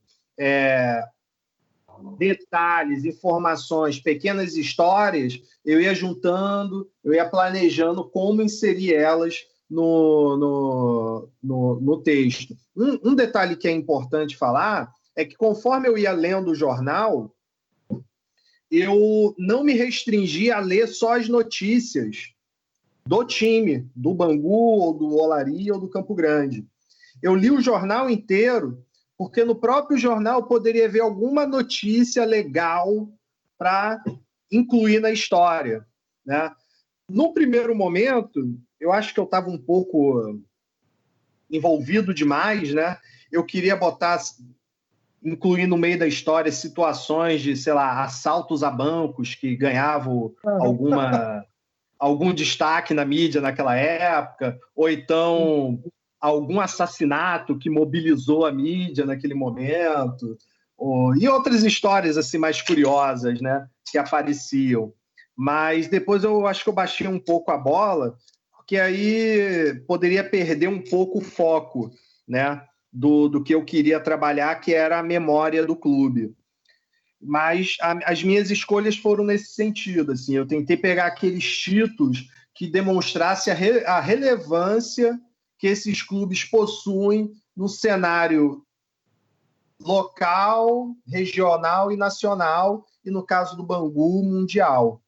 Speaker 4: detalhes, informações, pequenas histórias, eu ia juntando, eu ia planejando como inserir elas no texto. Um detalhe que é importante falar é que conforme eu ia lendo o jornal, eu não me restringia a ler só as notícias do time, do Bangu, ou do Olaria, ou do Campo Grande. Eu li o jornal inteiro, porque no próprio jornal poderia haver alguma notícia legal para incluir na história, né? No primeiro momento, eu acho que eu estava um pouco envolvido demais, né? Eu queria incluir no meio da história situações de, sei lá, assaltos a bancos que ganhavam algum destaque na mídia naquela época, ou então algum assassinato que mobilizou a mídia naquele momento, e outras histórias assim mais curiosas, né, que apareciam. Mas depois eu acho que eu baixei um pouco a bola, porque aí poderia perder um pouco o foco, né, do que eu queria trabalhar, que era a memória do clube. Mas as minhas escolhas foram nesse sentido. Assim, eu tentei pegar aqueles títulos que demonstrassem a relevância que esses clubes possuem no cenário local, regional e nacional, e no caso do Bangu, mundial.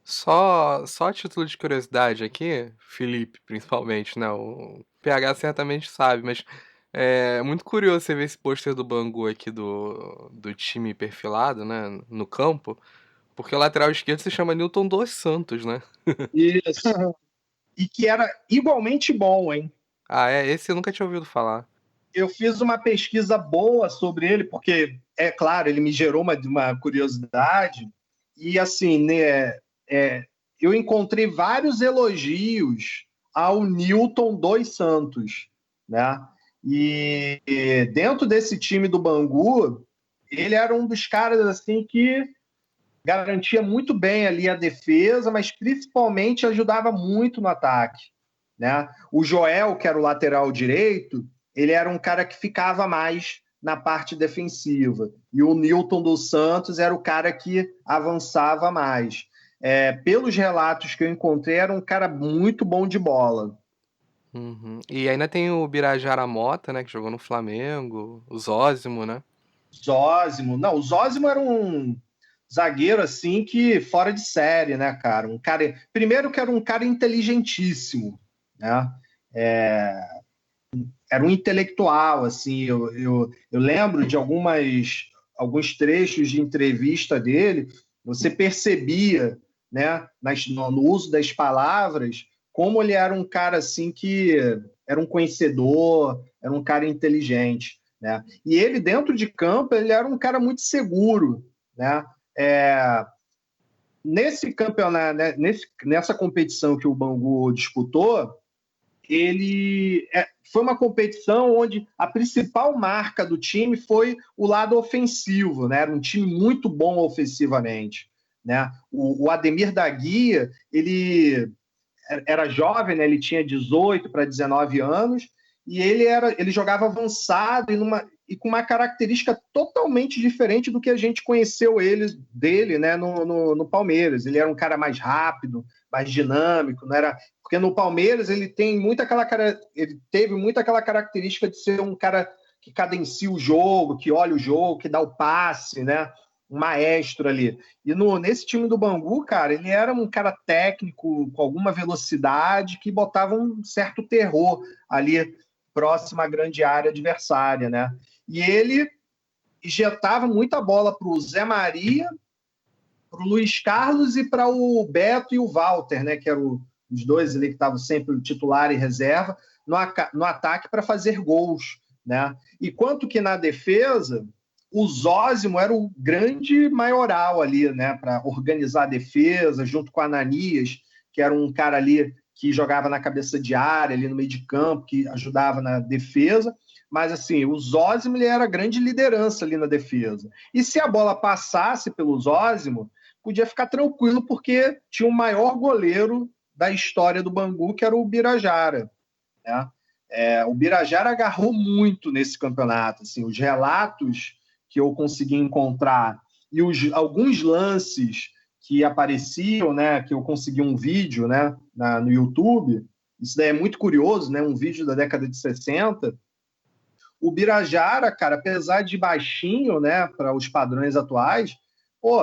Speaker 2: Só a título de curiosidade aqui, Felipe, principalmente, né? O PH certamente sabe, mas é muito curioso você ver esse pôster do Bangu aqui do time perfilado, né? No campo, porque o lateral esquerdo se chama Newton dos Santos, né?
Speaker 4: Isso. E que era igualmente bom, hein?
Speaker 2: Ah, esse eu nunca tinha ouvido falar.
Speaker 4: Eu fiz uma pesquisa boa sobre ele, porque, é claro, ele me gerou uma curiosidade, e assim, né, eu encontrei vários elogios ao Newton dos Santos, né? E dentro desse time do Bangu, ele era um dos caras assim que garantia muito bem ali a defesa, mas principalmente ajudava muito no ataque, né? O Joel, que era o lateral direito, ele era um cara que ficava mais na parte defensiva. E o Newton dos Santos era o cara que avançava mais. Pelos relatos que eu encontrei, era um cara muito bom de bola.
Speaker 2: Uhum. E ainda tem o Birajara Mota, né? Que jogou no Flamengo, o Zózimo, né?
Speaker 4: Zózimo. Não, o Zózimo era um zagueiro assim que fora de série, né, cara? Um cara, primeiro que era um cara inteligentíssimo, né? Era um intelectual, assim. Eu lembro de alguns trechos de entrevista dele, você percebia, né, no uso das palavras, como ele era um cara assim que era um conhecedor, era um cara inteligente, né? E ele dentro de campo ele era um cara muito seguro, né? É, nesse campeonato, né, nessa competição que o Bangu disputou, foi uma competição onde a principal marca do time foi o lado ofensivo, né? Era um time muito bom ofensivamente, né? O Ademir da Guia, ele era jovem, né? Ele tinha 18 para 19 anos e ele jogava avançado e com uma característica totalmente diferente do que a gente conheceu dele, né? No Palmeiras. Ele era um cara mais rápido, mais dinâmico, não era porque no Palmeiras ele teve muito aquela característica de ser um cara que cadencia o jogo, que olha o jogo, que dá o passe, né? Um maestro ali. E nesse time do Bangu, cara, ele era um cara técnico, com alguma velocidade, que botava um certo terror ali próximo à grande área adversária, né? E ele injetava muita bola para o Zé Maria, para o Luiz Carlos e para o Beto e o Walter, né? Que eram os dois ali que estavam sempre titular e reserva, no ataque para fazer gols, né? E quanto que na defesa, o Zózimo era o grande maioral ali, né? Para organizar a defesa, junto com o Ananias, que era um cara ali que jogava na cabeça de área, ali no meio de campo, que ajudava na defesa. Mas, assim, o Zózimo ele era a grande liderança ali na defesa. E se a bola passasse pelo Zózimo, podia ficar tranquilo, porque tinha o maior goleiro da história do Bangu, que era o Birajara, né? O Birajara agarrou muito nesse campeonato. Assim, os relatos que eu consegui encontrar e alguns lances que apareciam, né, que eu consegui um vídeo, né, no YouTube, isso daí é muito curioso, né, um vídeo da década de 60. O Birajara, cara, apesar de baixinho, né, para os padrões atuais, pô,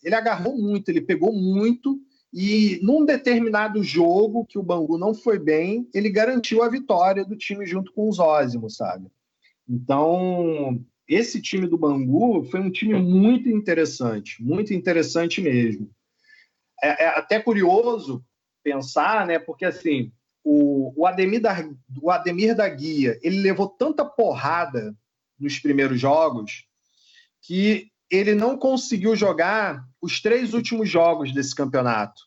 Speaker 4: ele agarrou muito, ele pegou muito e num determinado jogo que o Bangu não foi bem, ele garantiu a vitória do time junto com os Zózimo, sabe? Então, esse time do Bangu foi um time muito interessante mesmo. É até curioso pensar, né? Porque assim, o Ademir da Guia, ele levou tanta porrada nos primeiros jogos que ele não conseguiu jogar os 3 últimos jogos desse campeonato.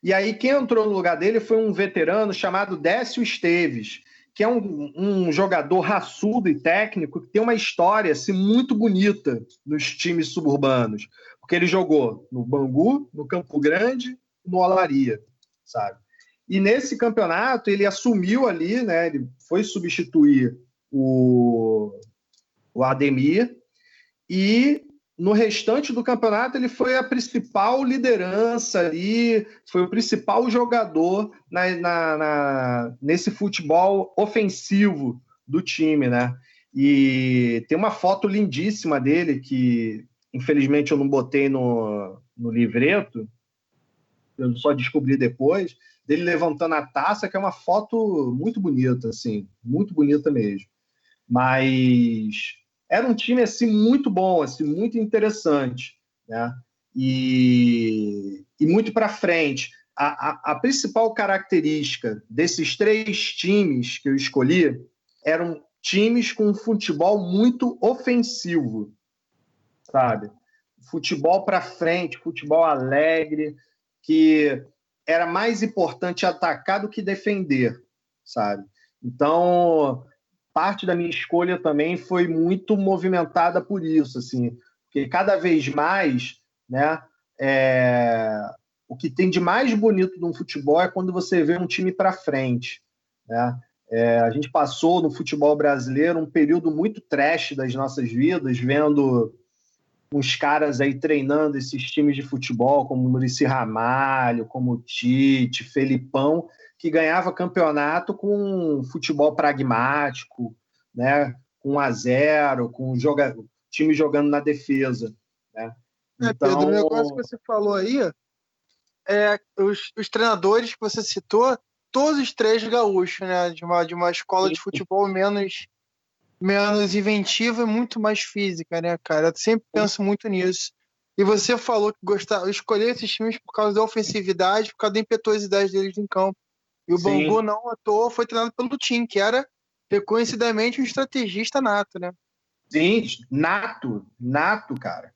Speaker 4: E aí quem entrou no lugar dele foi um veterano chamado Décio Esteves, que é um jogador raçudo e técnico que tem uma história assim, muito bonita nos times suburbanos. Porque ele jogou no Bangu, no Campo Grande, no Olaria, sabe? E nesse campeonato ele assumiu ali, né? Ele foi substituir o Ademir e no restante do campeonato ele foi a principal liderança ali, foi o principal jogador nesse futebol ofensivo do time, né? E tem uma foto lindíssima dele que, infelizmente, eu não botei no livreto, eu só descobri depois, dele levantando a taça, que é uma foto muito bonita, assim, muito bonita mesmo. Mas era um time assim muito bom, assim, muito interessante, né? E muito para frente. A principal característica desses 3 times que eu escolhi eram times com um futebol muito ofensivo, sabe? Futebol para frente, futebol alegre, que era mais importante atacar do que defender, sabe? Então, parte da minha escolha também foi muito movimentada por isso, assim, porque cada vez mais, né, o que tem de mais bonito de um futebol é quando você vê um time para frente, né? A gente passou no futebol brasileiro um período muito trash das nossas vidas, vendo uns caras aí treinando esses times de futebol, como o Muricy Ramalho, como o Tite, Felipão, que ganhava campeonato com futebol pragmático, né? Com 1-0, com time jogando na defesa, né? Então,
Speaker 3: Pedro, o negócio que você falou aí os treinadores que você citou, todos os 3 gaúchos, né? De uma escola de futebol menos inventiva e muito mais física, né, cara? Eu sempre penso muito nisso. E você falou que escolher esses times por causa da ofensividade, por causa da impetuosidade deles em campo. E o Bangu, não à toa, foi treinado pelo Tim, que era reconhecidamente um estrategista nato, né?
Speaker 4: Sim, nato, cara.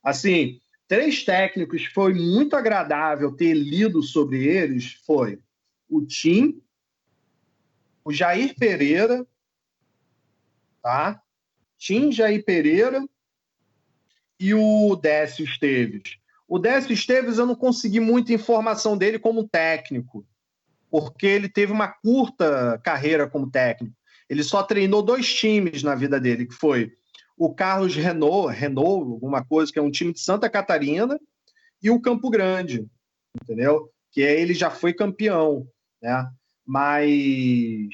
Speaker 4: Assim, 3 técnicos que foi muito agradável ter lido sobre eles foi o Tim, o Jair Pereira, tá? Tim, Jair Pereira e o Décio Esteves. O Décio Esteves eu não consegui muita informação dele como técnico, porque ele teve uma curta carreira como técnico. Ele só treinou 2 times na vida dele, que foi o Carlos Renault, alguma coisa, que é um time de Santa Catarina, e o Campo Grande, entendeu? Que ele já foi campeão, né? Mas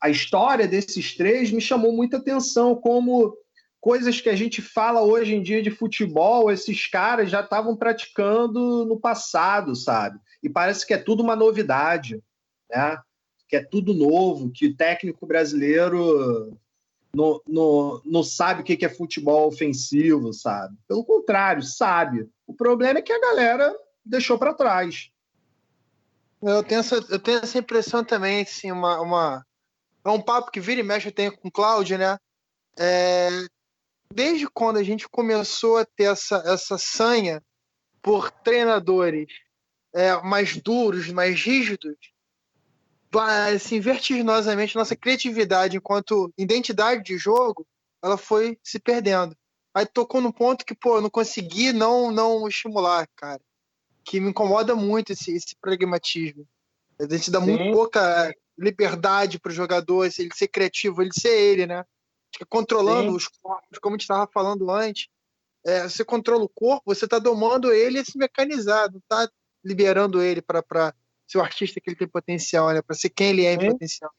Speaker 4: a história desses 3 me chamou muita atenção, como coisas que a gente fala hoje em dia de futebol, esses caras já estavam praticando no passado, sabe? E parece que é tudo uma novidade, né? Que é tudo novo, que o técnico brasileiro não sabe o que é futebol ofensivo, sabe? Pelo contrário, sabe. O problema é que a galera deixou para trás.
Speaker 3: Eu tenho essa impressão também, assim, é um papo que vira e mexe eu tenho com o Cláudio, né? Desde quando a gente começou a ter essa sanha por treinadores mais duros, mais rígidos, assim, vertiginosamente, nossa criatividade enquanto identidade de jogo, ela foi se perdendo. Aí tocou no ponto que, pô, eu não consegui não estimular, cara. Que me incomoda muito esse pragmatismo. A gente dá muito pouca liberdade para o jogador, ele ser criativo, ele ser ele, né? Fica controlando os corpos, como a gente estava falando antes. Você controla o corpo, você está domando ele esse mecanizado, não está liberando ele para ser o artista que ele tem potencial, né? Para ser quem ele é em potencial.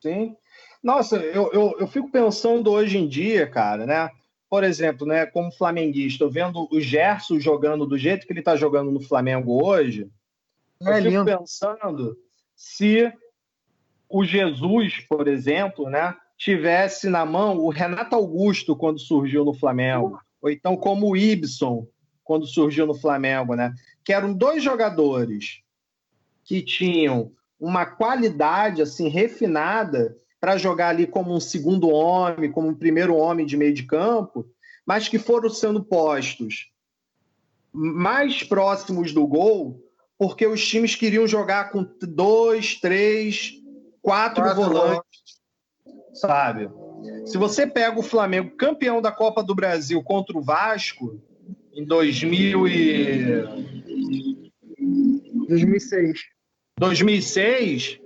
Speaker 4: Sim. Nossa, eu fico pensando hoje em dia, cara, né? Por exemplo, né, como flamenguista, eu vendo o Gerson jogando do jeito que ele está jogando no Flamengo hoje, eu fico pensando se o Jesus, por exemplo, né, tivesse na mão o Renato Augusto quando surgiu no Flamengo, ou então como o Ibson quando surgiu no Flamengo, né? Que eram 2 jogadores que tinham uma qualidade assim refinada para jogar ali como um segundo homem, como um primeiro homem de meio de campo, mas que foram sendo postos mais próximos do gol, porque os times queriam jogar com 2, 3, 4 volantes, sabe? Se você pega o Flamengo campeão da Copa do Brasil contra o Vasco em 2006,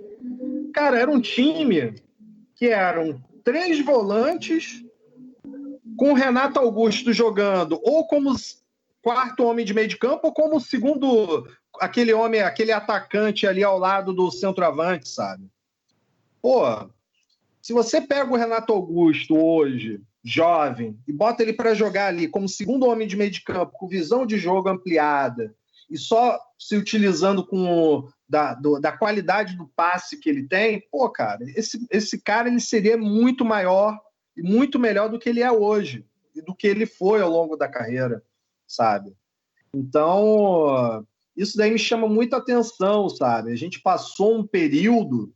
Speaker 4: cara, era um time que eram 3 volantes com o Renato Augusto jogando ou como quarto homem de meio de campo ou como segundo aquele atacante ali ao lado do centroavante, sabe? Pô, Se você pega o Renato Augusto hoje, jovem, e bota ele para jogar ali como segundo homem de meio de campo, com visão de jogo ampliada, e só se utilizando da qualidade do passe que ele tem, pô, cara, esse cara ele seria muito maior e muito melhor do que ele é hoje, e do que ele foi ao longo da carreira, sabe? Então, isso daí me chama muita atenção, sabe? A gente passou um período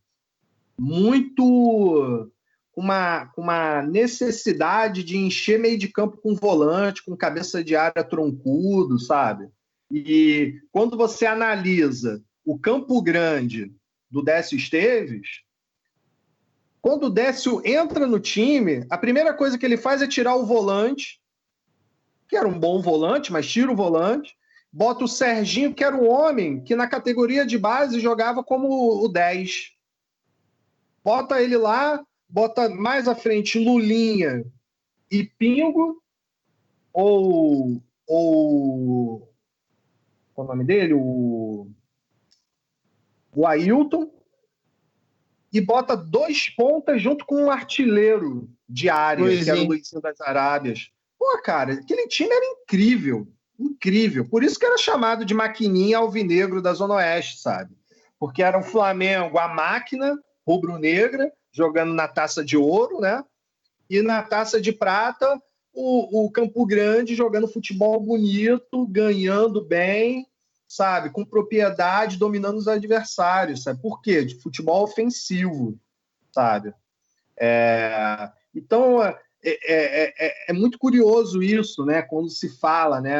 Speaker 4: muito uma necessidade de encher meio de campo com volante, com cabeça de área troncudo, sabe? E quando você analisa o Campo Grande do Décio Esteves, quando o Décio entra no time, a primeira coisa que ele faz é tirar o volante, que era um bom volante, mas tira o volante, bota o Serginho, que era um homem que na categoria de base jogava como o 10. Bota ele lá, bota mais à frente Lulinha e Pingo, ou qual é o nome dele? O Ailton, e bota 2 pontas junto com um artilheiro de área, que era o Luizinho das Arábias. Pô, cara, aquele time era incrível, incrível. Por isso que era chamado de maquininha alvinegro da Zona Oeste, sabe? Porque era o Flamengo, a máquina rubro-negra, jogando na Taça de Ouro, né? E na Taça de Prata, o Campo Grande jogando futebol bonito, ganhando bem, sabe? Com propriedade, dominando os adversários, sabe? Por quê? De futebol ofensivo, sabe? Então, é muito curioso isso, né? Quando se fala, né?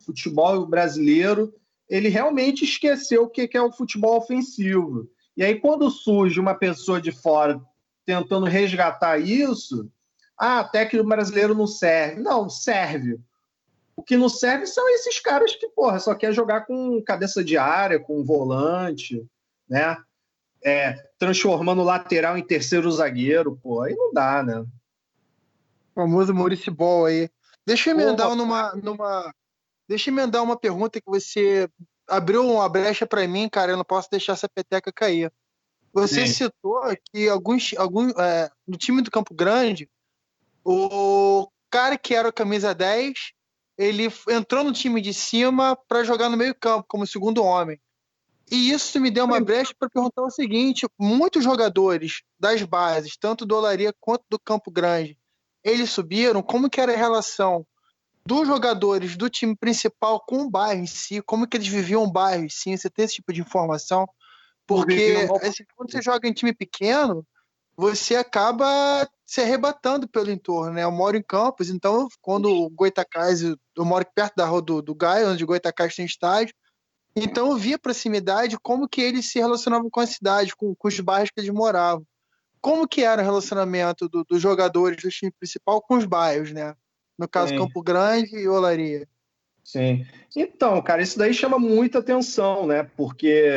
Speaker 4: Futebol brasileiro, ele realmente esqueceu o que é o futebol ofensivo. E aí, quando surge uma pessoa de fora tentando resgatar isso, técnico brasileiro não serve. Não, serve. O que não serve são esses caras que, porra, só quer jogar com cabeça de área, com volante, né? Transformando o lateral em terceiro zagueiro, pô, aí não dá, né?
Speaker 3: O famoso Maurício Ball aí. Deixa eu emendar Deixa eu emendar uma pergunta que você abriu uma brecha para mim, cara. Eu não posso deixar essa peteca cair. Você citou que no time do Campo Grande, o cara que era o camisa 10, ele entrou no time de cima para jogar no meio-campo, como segundo homem. E isso me deu uma brecha para perguntar o seguinte: muitos jogadores das bases, tanto do Olaria quanto do Campo Grande, eles subiram. Como que era a relação dos jogadores do time principal com o bairro em si? Como que eles viviam o bairro em si? Você tem esse tipo de informação? Porque quando você joga em time pequeno, você acaba se arrebatando pelo entorno, né? Eu moro em Campos, então quando o Goytacazes, eu moro perto da rua do Gaia, onde o Goytacazes tem estádio, então eu via a proximidade, como que eles se relacionavam com a cidade, com os bairros que eles moravam. Como que era o relacionamento dos jogadores do time principal com os bairros, né? No caso, Campo Grande e Olaria.
Speaker 4: Sim. Então, cara, isso daí chama muita atenção, né? Porque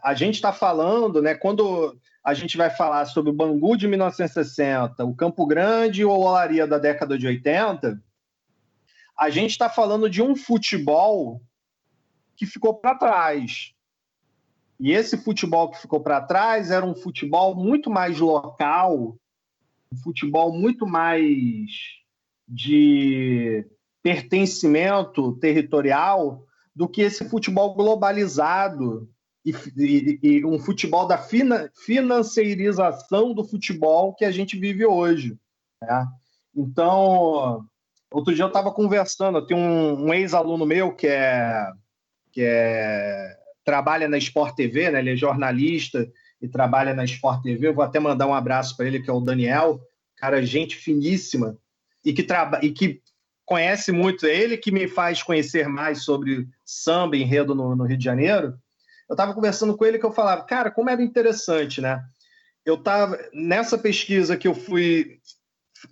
Speaker 4: a gente está falando, né? Quando a gente vai falar sobre o Bangu de 1960, o Campo Grande ou o Olaria da década de 80, a gente está falando de um futebol que ficou para trás. E esse futebol que ficou para trás era um futebol muito mais local, um futebol muito mais de pertencimento territorial do que esse futebol globalizado e um futebol da financeirização do futebol que a gente vive hoje, né? Então, outro dia eu estava conversando, eu tenho um ex-aluno meu que trabalha na Sport TV, né? Ele é jornalista e trabalha na Sport TV. Eu vou até mandar um abraço para ele, que é o Daniel, cara, gente finíssima, e que conhece muito, ele que me faz conhecer mais sobre samba e enredo no Rio de Janeiro. Eu estava conversando com ele que eu falava, cara, como era interessante, né? Eu estava nessa pesquisa que eu fui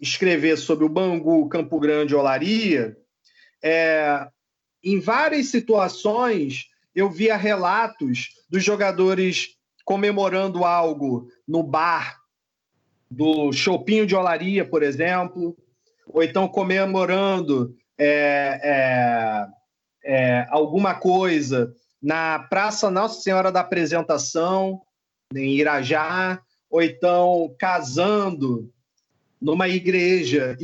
Speaker 4: escrever sobre o Bangu, Campo Grande e Olaria, em várias situações eu via relatos dos jogadores comemorando algo no bar do Choupinho de Olaria, por exemplo, ou então comemorando alguma coisa na Praça Nossa Senhora da Apresentação, em Irajá, ou então casando numa igreja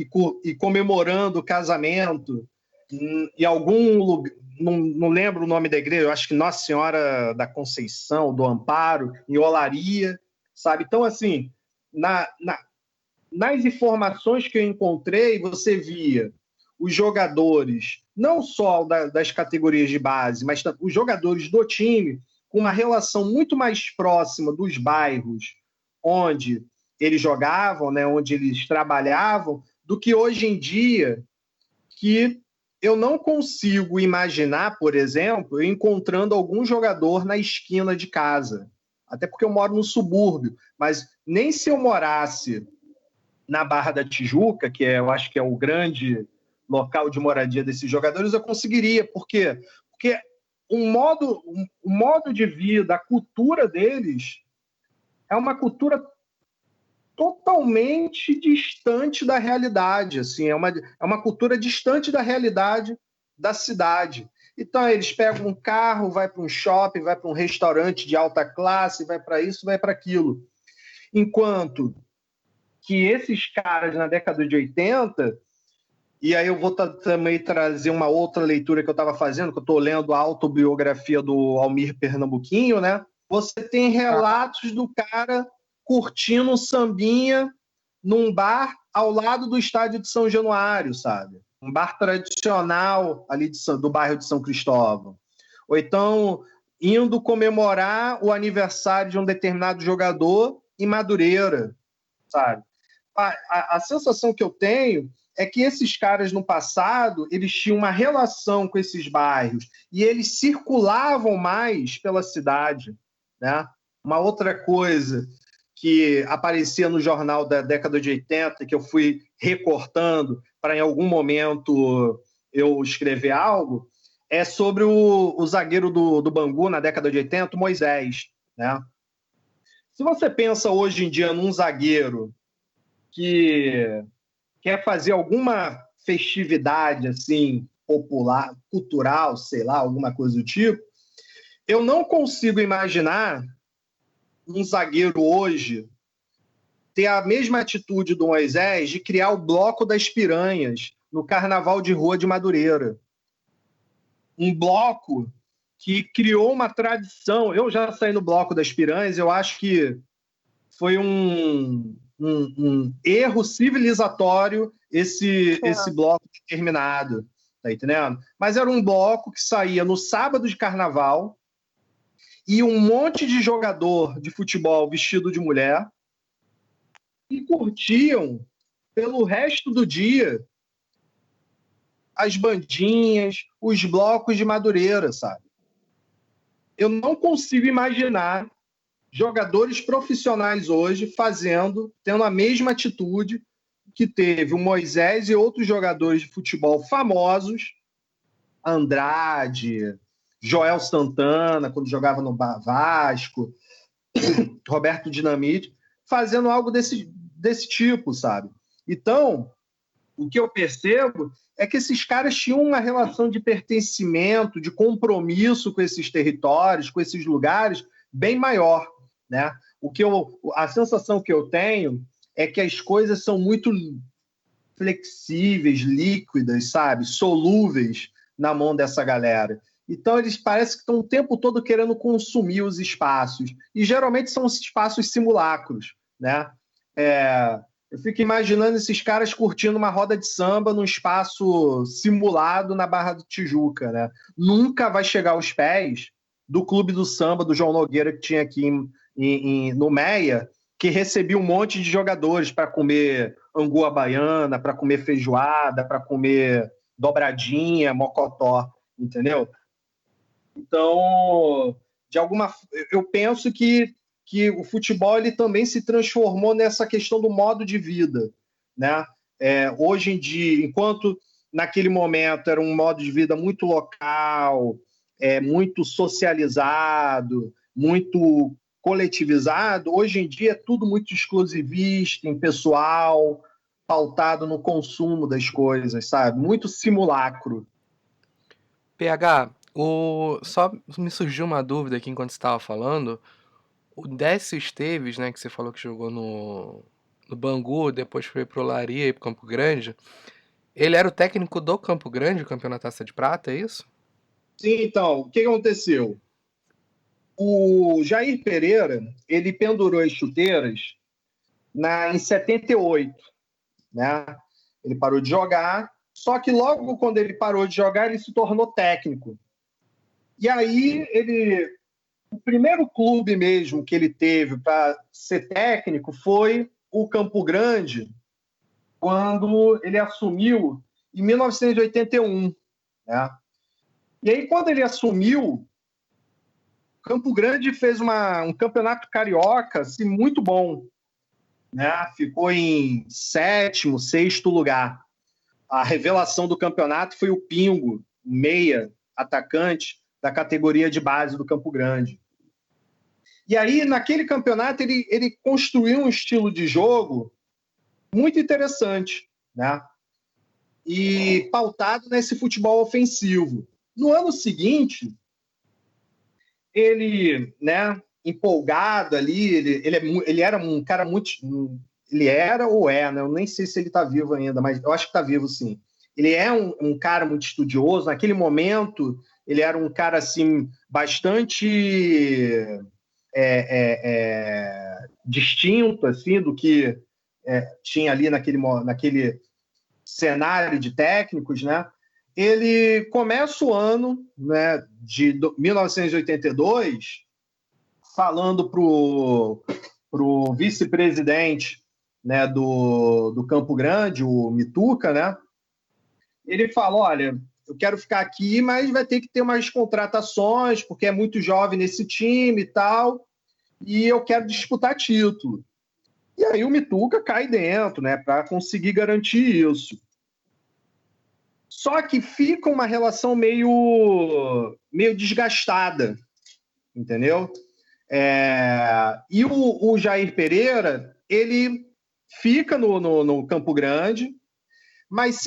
Speaker 4: e comemorando o casamento em algum lugar, não lembro o nome da igreja, eu acho que Nossa Senhora da Conceição, do Amparo, em Olaria, sabe? Então, assim, nas informações que eu encontrei, você via os jogadores, não só das categorias de base, mas os jogadores do time, com uma relação muito mais próxima dos bairros onde eles jogavam, né, onde eles trabalhavam, do que hoje em dia, que eu não consigo imaginar, por exemplo, eu encontrando algum jogador na esquina de casa. Até porque eu moro no subúrbio, mas nem se eu morasse na Barra da Tijuca, que eu acho que é o grande local de moradia desses jogadores, eu conseguiria. Por quê? Porque o modo de vida, a cultura deles é uma cultura totalmente distante da realidade, assim, é uma cultura distante da realidade da cidade. Então, eles pegam um carro, vai para um shopping, vai para um restaurante de alta classe, vai para isso, vai para aquilo. Enquanto que esses caras na década de 80, e aí eu vou também trazer uma outra leitura que eu estava fazendo, que eu estou lendo a autobiografia do Almir Pernambuquinho, né? Você tem relatos do cara curtindo um sambinha num bar ao lado do estádio de São Januário, sabe? Um bar tradicional ali do bairro de São Cristóvão. Ou então indo comemorar o aniversário de um determinado jogador em Madureira, sabe? A sensação que eu tenho é que esses caras no passado, eles tinham uma relação com esses bairros e eles circulavam mais pela cidade, né? Uma outra coisa que aparecia no jornal da década de 80, que eu fui recortando para em algum momento eu escrever algo, é sobre o zagueiro do Bangu na década de 80, o Moisés, né? Se você pensa hoje em dia num zagueiro que quer fazer alguma festividade assim popular, cultural, sei lá, alguma coisa do tipo, eu não consigo imaginar um zagueiro hoje ter a mesma atitude do Moisés de criar o Bloco das Piranhas no Carnaval de Rua de Madureira. Um bloco que criou uma tradição. Eu já saí no Bloco das Piranhas, eu acho que foi um erro civilizatório esse bloco determinado, tá entendendo? Mas era um bloco que saía no sábado de carnaval e um monte de jogador de futebol vestido de mulher e curtiam pelo resto do dia as bandinhas, os blocos de Madureira, sabe? Eu não consigo imaginar jogadores profissionais hoje tendo a mesma atitude que teve o Moisés e outros jogadores de futebol famosos, Andrade, Joel Santana, quando jogava no Vasco, Roberto Dinamite, fazendo algo desse tipo, sabe? Então, o que eu percebo é que esses caras tinham uma relação de pertencimento, de compromisso com esses territórios, com esses lugares, bem maior, né? A sensação que eu tenho é que as coisas são muito flexíveis, líquidas, sabe? Solúveis na mão dessa galera. Então, eles parecem que estão o tempo todo querendo consumir os espaços. E, geralmente, são espaços simulacros, né? Eu fico imaginando esses caras curtindo uma roda de samba num espaço simulado na Barra do Tijuca, né? Nunca vai chegar aos pés do Clube do Samba do João Nogueira que tinha aqui no Meia, que recebia um monte de jogadores para comer angu à baiana, para comer feijoada, para comer dobradinha, mocotó, entendeu? Então, eu penso que o futebol ele também se transformou nessa questão do modo de vida, né? Hoje em dia, enquanto naquele momento era um modo de vida muito local, muito socializado, muito coletivizado, hoje em dia é tudo muito exclusivista, impessoal, pautado no consumo das coisas, sabe? Muito simulacro.
Speaker 2: PH, só me surgiu uma dúvida aqui enquanto você estava falando. O Décio Esteves, né, que você falou que jogou no Bangu, depois foi pro Olaria e pro Campo Grande. Ele era o técnico do Campo Grande, o Campeonato Taça de Prata, é isso?
Speaker 4: Sim, então, o que aconteceu? O Jair Pereira, ele pendurou as chuteiras em 78, né? Ele parou de jogar, só que logo quando ele parou de jogar, ele se tornou técnico. E aí, o primeiro clube mesmo que ele teve para ser técnico foi o Campo Grande, quando ele assumiu em 1981, né? E aí, quando ele assumiu, Campo Grande fez um campeonato carioca assim, muito bom, né? Ficou em sétimo, sexto lugar. A revelação do campeonato foi o Pingo, meia, atacante da categoria de base do Campo Grande. E aí, naquele campeonato, ele construiu um estilo de jogo muito interessante, né? E pautado nesse futebol ofensivo. No ano seguinte, ele, né, empolgado ali, ele era um cara muito... Ele era ou é, né? Eu nem sei se ele está vivo ainda, mas eu acho que está vivo, sim. Ele é um cara muito estudioso. Naquele momento, ele era um cara, assim, bastante distinto, assim, do que tinha ali naquele cenário de técnicos, né? Ele começa o ano, né, de 1982 falando pro vice-presidente, né, do Campo Grande, o Mituca, né? Ele fala, olha, eu quero ficar aqui, mas vai ter que ter umas contratações, porque é muito jovem nesse time e tal, e eu quero disputar título. E aí o Mituca cai dentro, né, para conseguir garantir isso. Só que fica uma relação meio desgastada, entendeu? E o Jair Pereira, ele fica no Campo Grande, mas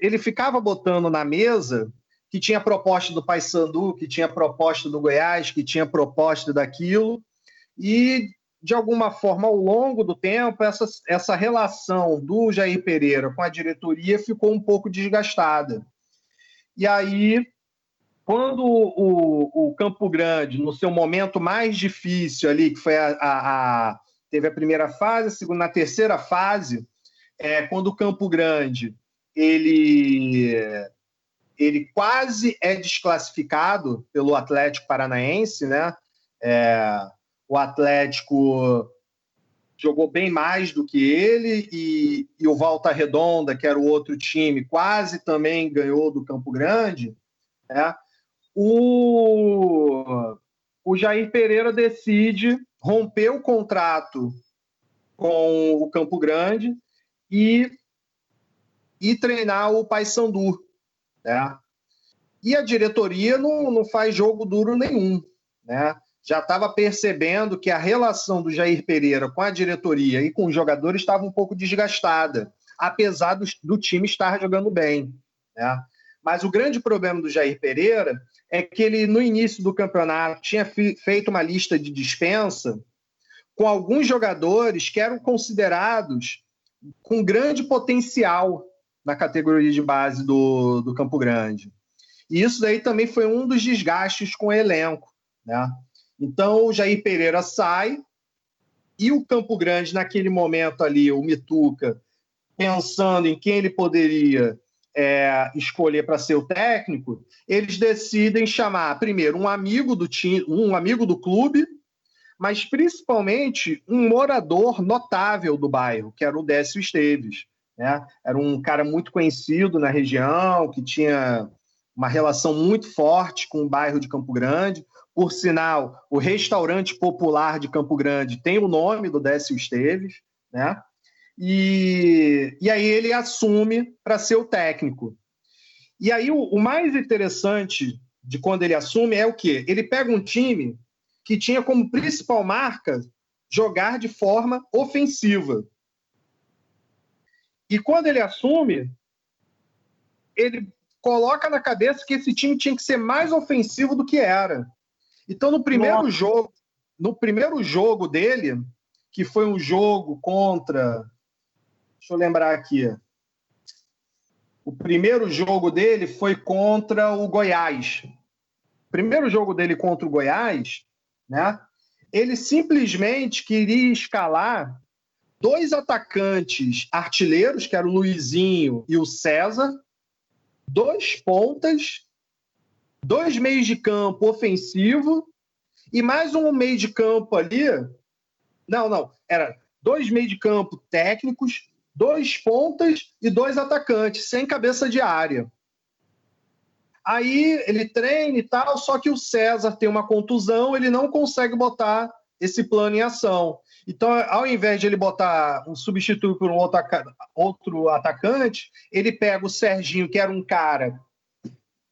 Speaker 4: ele ficava botando na mesa que tinha proposta do Paysandu, que tinha proposta do Goiás, que tinha proposta daquilo, e de alguma forma, ao longo do tempo, essa relação do Jair Pereira com a diretoria ficou um pouco desgastada. E aí, quando o Campo Grande, no seu momento mais difícil ali, que foi teve a primeira fase, a segunda, na terceira fase, quando o Campo Grande ele quase é desclassificado pelo Atlético Paranaense, né? O Atlético jogou bem mais do que ele e o Volta Redonda, que era o outro time, quase também ganhou do Campo Grande, né? O Jair Pereira decide romper o contrato com o Campo Grande e treinar o Paysandu, né? E a diretoria não faz jogo duro nenhum, né? Já estava percebendo que a relação do Jair Pereira com a diretoria e com os jogadores estava um pouco desgastada, apesar do time estar jogando bem, né? Mas o grande problema do Jair Pereira é que ele, no início do campeonato, tinha feito uma lista de dispensa com alguns jogadores que eram considerados com grande potencial na categoria de base do Campo Grande. E isso daí também foi um dos desgastes com o elenco, né? Então, o Jair Pereira sai e o Campo Grande, naquele momento ali, o Mituca, pensando em quem ele poderia escolher para ser o técnico, eles decidem chamar, primeiro, um amigo do time, um amigo do clube, mas principalmente um morador notável do bairro, que era o Décio Esteves, né? Era um cara muito conhecido na região, que tinha uma relação muito forte com o bairro de Campo Grande. Por sinal, o restaurante popular de Campo Grande tem o nome do Décio Esteves, né? E aí ele assume para ser o técnico. E aí o mais interessante de quando ele assume é o quê? Ele pega um time que tinha como principal marca jogar de forma ofensiva. E quando ele assume, ele coloca na cabeça que esse time tinha que ser mais ofensivo do que era. Então, no primeiro jogo, no primeiro jogo dele, que foi um jogo contra... Deixa eu lembrar aqui. O primeiro jogo dele foi contra o Goiás. O primeiro jogo dele contra o Goiás, né? Ele simplesmente queria escalar 2 atacantes artilheiros, que eram o Luizinho e o César, 2 pontas, 2 meios de campo ofensivo e mais um meio de campo ali. Não, era 2 meios de campo técnicos, 2 pontas e 2 atacantes, sem cabeça de área. Aí ele treina e tal, só que o César tem uma contusão, ele não consegue botar esse plano em ação. Então, ao invés de ele botar um substituto por um outro atacante, ele pega o Serginho, que era um cara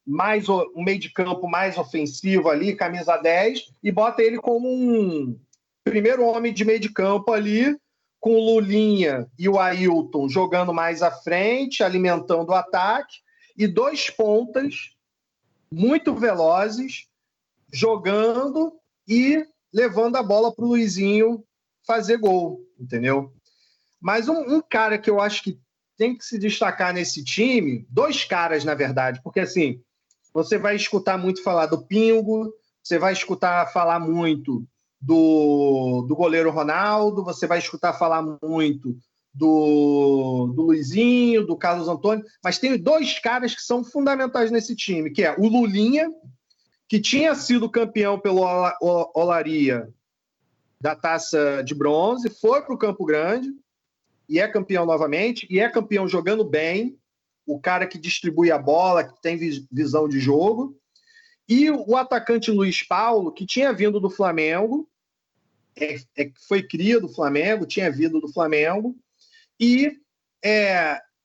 Speaker 4: mais um meio de campo mais ofensivo ali, camisa 10, e bota ele como um primeiro homem de meio de campo ali, com o Lulinha e o Ailton jogando mais à frente, alimentando o ataque, e 2 pontas muito velozes, jogando e levando a bola para o Luizinho fazer gol, entendeu? Mas um cara que eu acho que tem que se destacar nesse time, 2 caras, na verdade, porque assim, você vai escutar muito falar do Pingo, você vai escutar falar muito do goleiro Ronaldo, você vai escutar falar muito do Luizinho, do Carlos Antônio, mas tem 2 caras que são fundamentais nesse time, que é o Lulinha, que tinha sido campeão pelo Olaria da Taça de Bronze, foi para o Campo Grande e é campeão novamente, e é campeão jogando bem, o cara que distribui a bola, que tem visão de jogo, e o atacante Luiz Paulo, que tinha vindo do Flamengo, foi cria do Flamengo, tinha vindo do Flamengo, e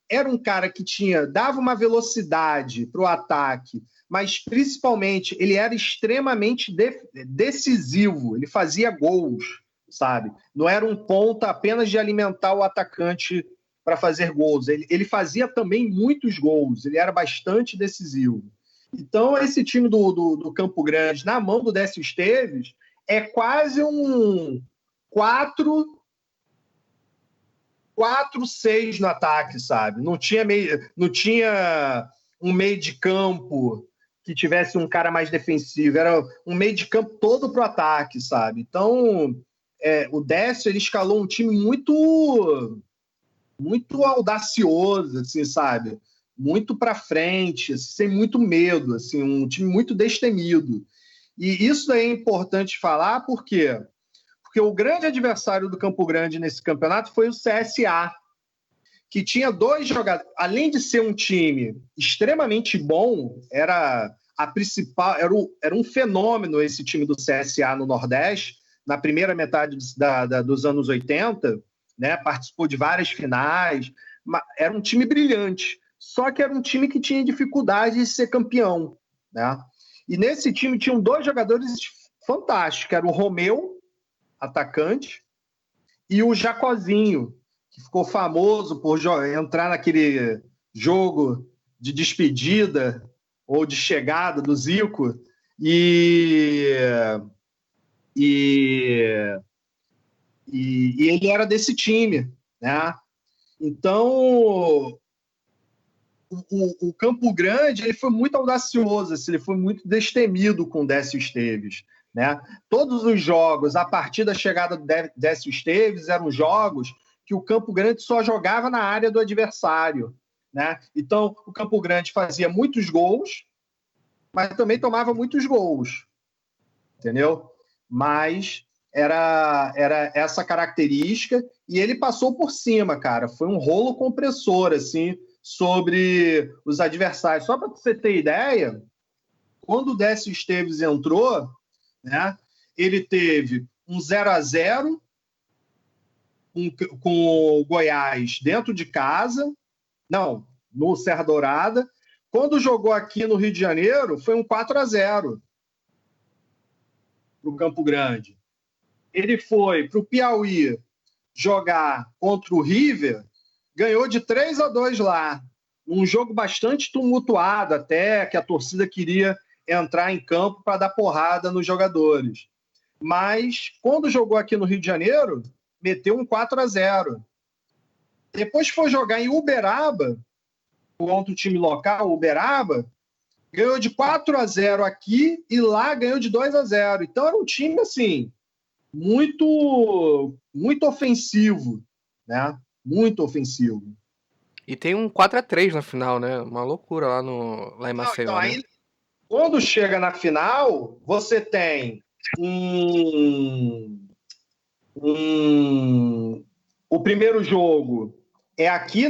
Speaker 4: era um cara que dava uma velocidade para o ataque, mas principalmente ele era extremamente decisivo, ele fazia gols, sabe? Não era um ponta apenas de alimentar o atacante para fazer gols, ele fazia também muitos gols, ele era bastante decisivo. Então esse time do Campo Grande, na mão do Décio Esteves, é quase um 4-6 no ataque, sabe? Não tinha um meio de campo que tivesse um cara mais defensivo, era um meio de campo todo pro ataque, sabe? Então, o Décio, ele escalou um time muito audacioso, assim, sabe? Muito para frente, assim, sem muito medo, assim, um time muito destemido. E isso daí é importante falar, por quê? Porque o grande adversário do Campo Grande nesse campeonato foi o CSA, que tinha 2 jogadores. Além de ser um time extremamente bom, era um fenômeno esse time do CSA no Nordeste, na primeira metade dos anos 80, né? Participou de várias finais, era um time brilhante, só que era um time que tinha dificuldade de ser campeão, né? E nesse time tinham 2 jogadores fantásticos, que era o Romeu, atacante, e o Jacozinho, que ficou famoso por entrar naquele jogo de despedida ou de chegada do Zico, e ele era desse time, né? Então, o Campo Grande, ele foi muito audacioso, assim, ele foi muito destemido com o Décio Esteves, né? Todos os jogos, a partir da chegada do Décio Esteves, eram jogos que o Campo Grande só jogava na área do adversário, né? Então, o Campo Grande fazia muitos gols, mas também tomava muitos gols, entendeu? Mas era essa característica, e ele passou por cima, cara. Foi um rolo compressor, assim, sobre os adversários. Só para você ter ideia, quando o Décio Esteves entrou, né, ele teve um 0-0 com o Goiás dentro de casa, no Serra Dourada. Quando jogou aqui no Rio de Janeiro, foi um 4-0 para o Campo Grande. Ele foi para o Piauí jogar contra o River, ganhou de 3-2 lá. Um jogo bastante tumultuado, até que a torcida queria entrar em campo para dar porrada nos jogadores. mas quando jogou aqui no Rio de Janeiro, meteu um 4-0. Depois foi jogar em Uberaba, contra o time local, Uberaba, ganhou de 4-0 aqui e lá ganhou de 2-0. Então era um time, assim, muito, muito ofensivo, né? Muito ofensivo.
Speaker 2: E tem um 4-3 na final, né? Uma loucura lá em Maceió,
Speaker 4: então,
Speaker 2: né?
Speaker 4: aí, quando chega na final, você tem o primeiro jogo é aqui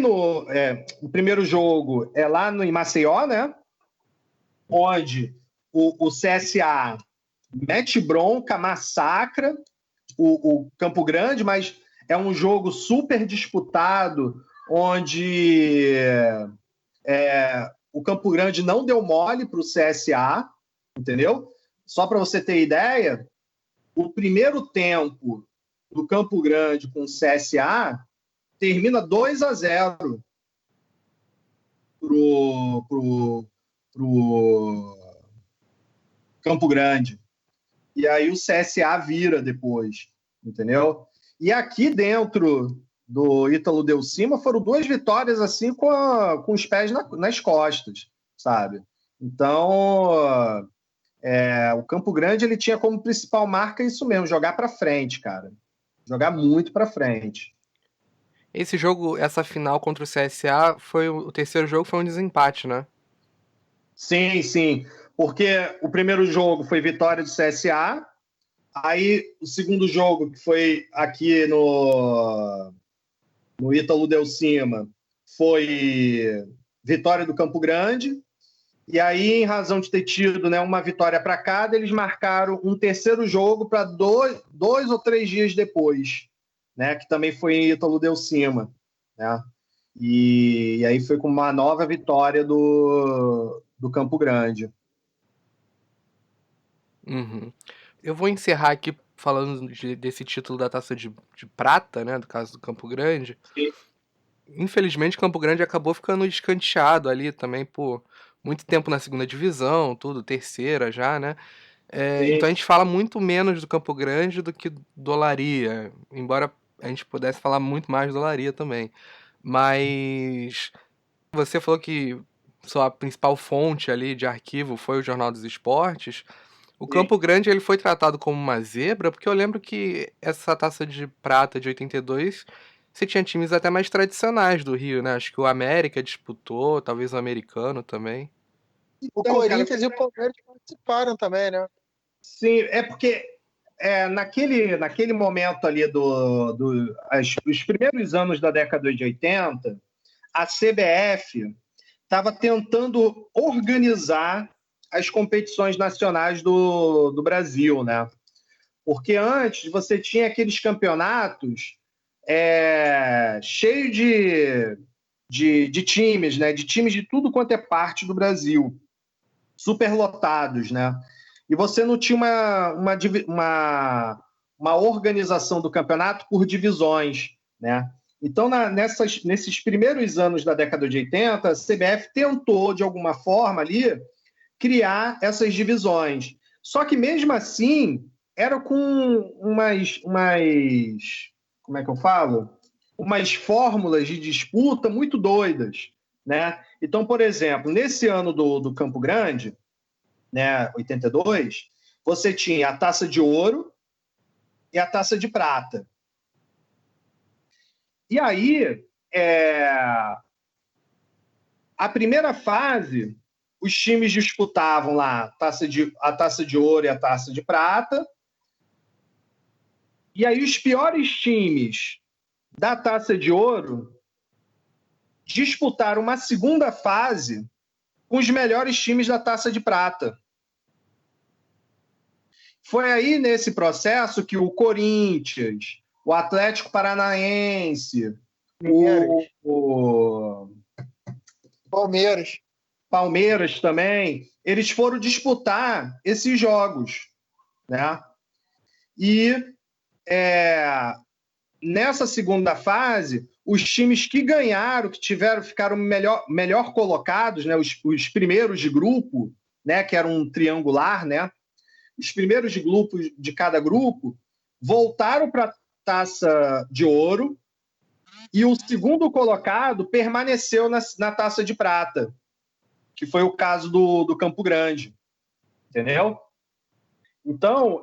Speaker 4: o primeiro jogo é lá em Maceió, né? Onde o CSA mete bronca, massacra o Campo Grande, mas é um jogo super disputado, onde o Campo Grande não deu mole para o CSA, entendeu? Só para você ter ideia, o primeiro tempo do Campo Grande com o CSA termina 2-0 pro Campo Grande. E aí o CSA vira depois, entendeu? E aqui dentro do Ítalo Del Cima foram 2 vitórias assim com os pés nas costas, sabe? Então, o Campo Grande ele tinha como principal marca isso mesmo, jogar para frente, cara. Jogar muito para frente.
Speaker 2: Esse jogo, essa final contra o CSA, o terceiro jogo foi um desempate, né?
Speaker 4: Sim, sim. Porque o primeiro jogo foi vitória do CSA, aí o segundo jogo, que foi aqui no Ítalo Del Cima, foi vitória do Campo Grande. E aí, em razão de ter tido, né, uma vitória para cada, eles marcaram um terceiro jogo para 2 ou 3 dias depois, né, que também foi em Ítalo Del Cima, né? E aí foi com uma nova vitória do Campo Grande.
Speaker 2: Uhum. Eu vou encerrar aqui falando desse título da Taça de Prata, né, do caso do Campo Grande.
Speaker 4: Sim.
Speaker 2: Infelizmente, Campo Grande acabou ficando escanteado ali também por muito tempo na segunda divisão, tudo, terceira já, né? Então a gente fala muito menos do Campo Grande do que do Olaria, embora a gente pudesse falar muito mais do Olaria também. Mas você falou que sua principal fonte ali de arquivo foi o Jornal dos Esportes. O Campo Grande ele foi tratado como uma zebra, porque eu lembro que essa Taça de Prata de 82, você tinha times até mais tradicionais do Rio, né? Acho que o América disputou, talvez o Americano também.
Speaker 3: O
Speaker 4: Então,
Speaker 3: Corinthians
Speaker 4: cara,
Speaker 3: e o Palmeiras participaram também, né?
Speaker 4: sim, é porque naquele momento ali os primeiros anos da década de 80, a CBF estava tentando organizar as competições nacionais do Brasil, né? Porque antes você tinha aqueles campeonatos cheios de times, né? De times de tudo quanto é parte do Brasil, superlotados, né? E você não tinha uma organização do campeonato por divisões, né? Então, nesses primeiros anos da década de 80, a CBF tentou, de alguma forma ali, criar essas divisões. Só que, mesmo assim, era com como é que eu falo? Umas fórmulas de disputa muito doidas, né? Então, por exemplo, nesse ano do Campo Grande, né, 82, você tinha a Taça de Ouro e a Taça de Prata. E aí, a primeira fase, os times disputavam lá a Taça de Ouro e a Taça de Prata. E aí os piores times da Taça de Ouro disputaram uma segunda fase com os melhores times da Taça de Prata. Foi aí, nesse processo, que o Corinthians, o Atlético Paranaense, o Palmeiras também, eles foram disputar esses jogos, né? E nessa segunda fase, os times que ganharam, ficaram melhor colocados, né? Os primeiros de grupo, né? Que era um triangular, né? os primeiros grupos de cada grupo voltaram para a Taça de Ouro e o segundo colocado permaneceu na Taça de Prata, que foi o caso do Campo Grande. Entendeu? Então,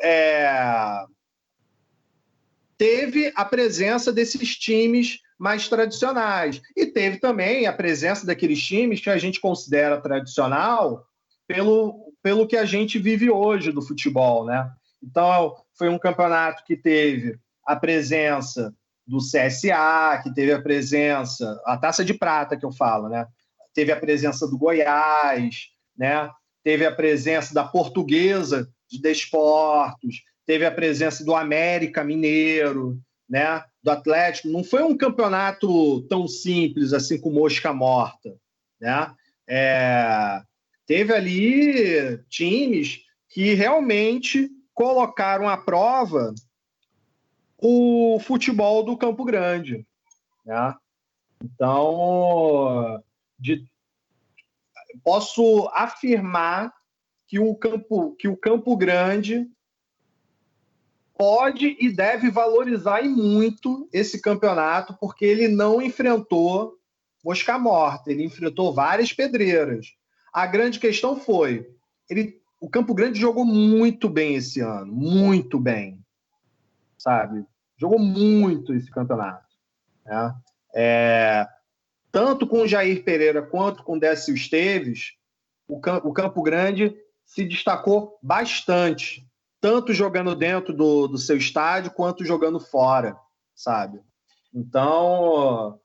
Speaker 4: teve a presença desses times mais tradicionais. E teve também a presença daqueles times que a gente considera tradicional pelo que a gente vive hoje do futebol, né? Então, foi um campeonato que teve a presença do CSA, que teve a presença, a Taça de Prata que eu falo, né? Teve a presença do Goiás, né? Teve a presença da Portuguesa de Desportos, teve a presença do América Mineiro, né? Do Atlético. Não foi um campeonato tão simples assim com mosca morta, né? Teve ali times que realmente colocaram à prova o futebol do Campo Grande, né? Então, posso afirmar que o Campo Grande pode e deve valorizar e muito esse campeonato, porque ele não enfrentou mosca morta, ele enfrentou várias pedreiras. A grande questão foi, o Campo Grande jogou muito bem esse ano, muito bem, sabe? Jogou muito esse campeonato, né? Tanto com o Jair Pereira quanto com o Décio Esteves, o Campo Grande se destacou bastante, tanto jogando dentro do seu estádio quanto jogando fora, sabe? Então,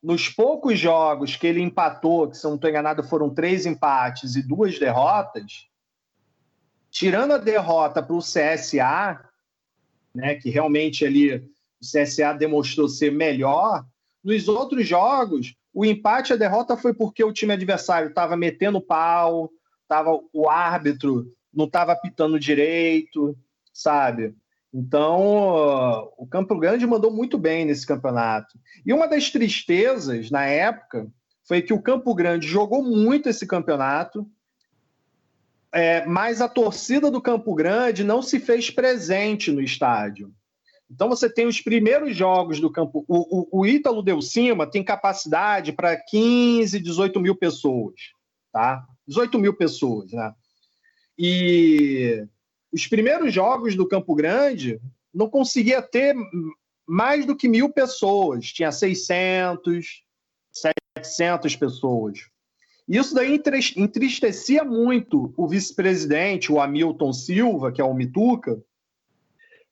Speaker 4: nos poucos jogos que ele empatou, que se eu não estou enganado foram 3 empates e 2 derrotas, tirando a derrota para o CSA, né, que realmente ali o CSA demonstrou ser melhor, nos outros jogos, o empate e a derrota foi porque o time adversário estava metendo pau, o árbitro não estava apitando direito, sabe? Então, o Campo Grande mandou muito bem nesse campeonato. E uma das tristezas, na época, foi que o Campo Grande jogou muito esse campeonato, mas a torcida do Campo Grande não se fez presente no estádio. Então você tem os primeiros jogos do campo. O Ítalo Del Cima tem capacidade para 15, 18 mil pessoas. Tá? 18 mil pessoas, né? E os primeiros jogos do Campo Grande não conseguia ter mais do que 1.000 pessoas. Tinha 600, 700 pessoas. Isso daí entristecia muito o vice-presidente, o Hamilton Silva, que é o Mituca,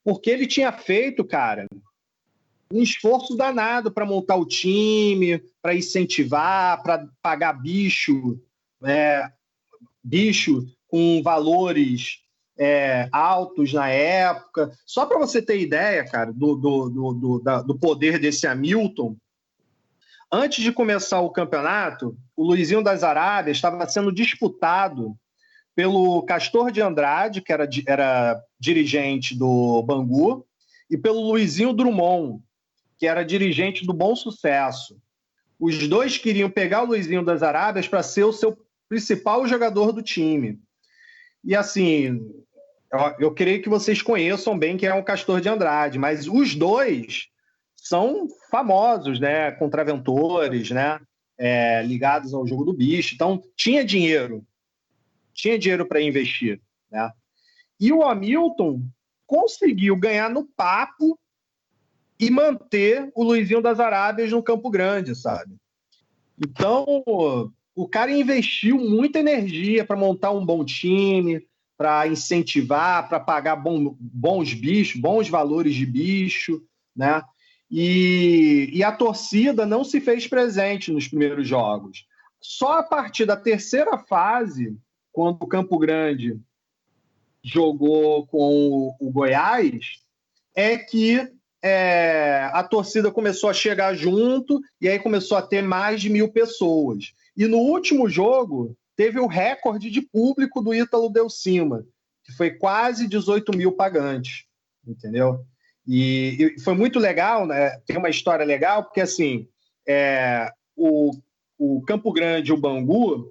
Speaker 4: porque ele tinha feito, cara, um esforço danado para montar o time, para incentivar, para pagar bicho com valores altos na época. Só para você ter ideia, cara, do poder desse Hamilton, antes de começar o campeonato, o Luizinho das Arábias estava sendo disputado pelo Castor de Andrade, que era dirigente do Bangu, e pelo Luizinho Drummond, que era dirigente do Bom Sucesso. Os dois queriam pegar o Luizinho das Arábias para ser o seu principal jogador do time. E assim, eu creio que vocês conheçam bem quem é o Castor de Andrade, mas os dois são famosos, né, contraventores, né, ligados ao jogo do bicho. Então, tinha dinheiro para investir, né? E o Hamilton conseguiu ganhar no papo e manter o Luizinho das Arábias no Campo Grande, sabe? Então, o cara investiu muita energia para montar um bom time, para incentivar, para pagar bons bichos, bons valores de bicho, né? E a torcida não se fez presente nos primeiros jogos. Só a partir da terceira fase, quando o Campo Grande jogou com o Goiás, é que a torcida começou a chegar junto e aí começou a ter mais de 1.000 pessoas. E no último jogo, teve o recorde de público do Ítalo Del Cima, que foi quase 18 mil pagantes, entendeu? E foi muito legal, né? Tem uma história legal, porque assim, o Campo Grande e o Bangu,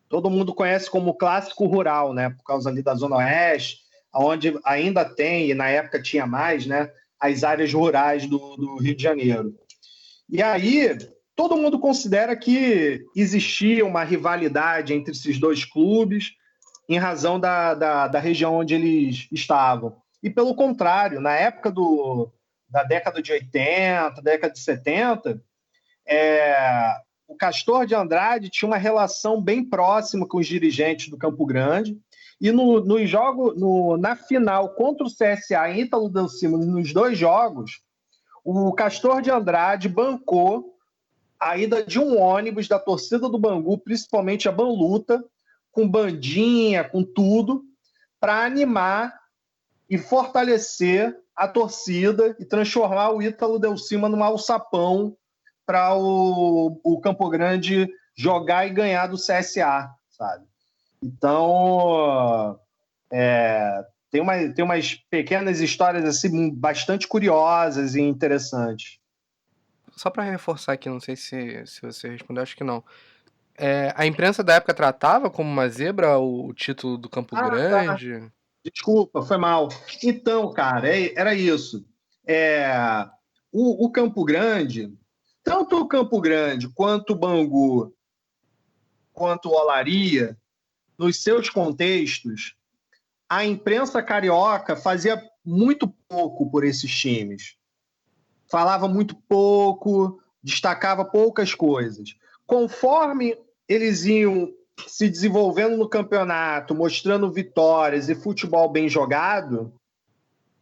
Speaker 4: todo mundo conhece como clássico rural, né? Por causa ali da Zona Oeste, onde ainda tem, e na época tinha mais, né? As áreas rurais do Rio de Janeiro. E aí, todo mundo considera que existia uma rivalidade entre esses dois clubes em razão da região onde eles estavam. E pelo contrário, na época da década de 80, década de 70, o Castor de Andrade tinha uma relação bem próxima com os dirigentes do Campo Grande, e na final contra o CSA em Ítalo Del Cimo, nos 2 jogos, o Castor de Andrade bancou a ida de um ônibus da torcida do Bangu, principalmente a Banluta, com bandinha, com tudo, para animar e fortalecer a torcida e transformar o Ítalo Del Cimo num alçapão para o Campo Grande jogar e ganhar do CSA, sabe? Então, tem umas pequenas histórias assim bastante curiosas e interessantes.
Speaker 2: Só para reforçar aqui, não sei se você respondeu, acho que não. A imprensa da época tratava como uma zebra o título do Campo Grande?
Speaker 4: Tá. Desculpa, foi mal. Então, cara, era isso. O Campo Grande, tanto o Campo Grande quanto o Bangu, quanto o Olaria, nos seus contextos, a imprensa carioca fazia muito pouco por esses times. Falava muito pouco, destacava poucas coisas. Conforme eles iam se desenvolvendo no campeonato, mostrando vitórias e futebol bem jogado,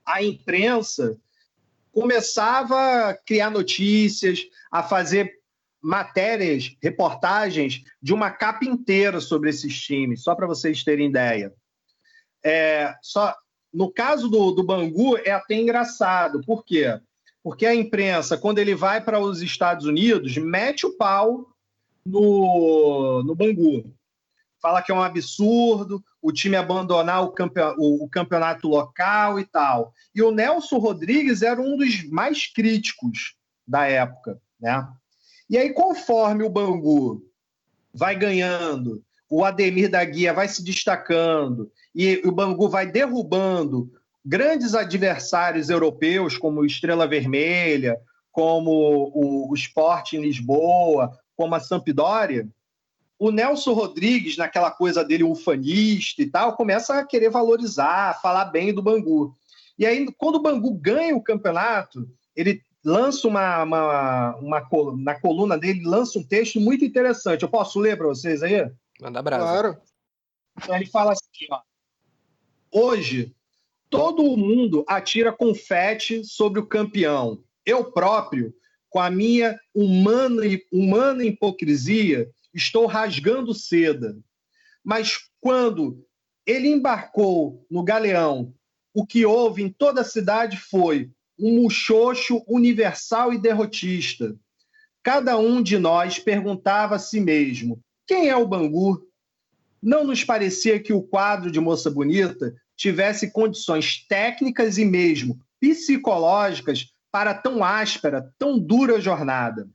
Speaker 4: a imprensa começava a criar notícias, a fazer matérias, reportagens de uma capa inteira sobre esses times, só para vocês terem ideia. No caso do Bangu, é até engraçado. Por quê? Porque a imprensa, quando ele vai para os Estados Unidos, mete o pau no Bangu. Fala que é um absurdo o time abandonar o campeonato local e tal. E o Nelson Rodrigues era um dos mais críticos da época, né? E aí, conforme o Bangu vai ganhando, o Ademir da Guia vai se destacando e o Bangu vai derrubando grandes adversários europeus, como o Estrela Vermelha, como o Sport em Lisboa, como a Sampdoria, o Nelson Rodrigues, naquela coisa dele ufanista e tal, começa a querer valorizar, falar bem do Bangu. E aí, quando o Bangu ganha o campeonato, ele lança na coluna dele, lança um texto muito interessante. Eu posso ler para vocês aí?
Speaker 2: Manda brasa.
Speaker 3: Claro.
Speaker 4: Então, ele fala assim, ó: hoje, todo mundo atira confete sobre o campeão. Eu próprio, com a minha humana hipocrisia, estou rasgando seda. Mas quando ele embarcou no galeão, o que houve em toda a cidade foi um muxoxo universal e derrotista. Cada um de nós perguntava a si mesmo: quem é o Bangu? Não nos parecia que o quadro de Moça Bonita tivesse condições técnicas e mesmo psicológicas para tão áspera, tão dura jornada.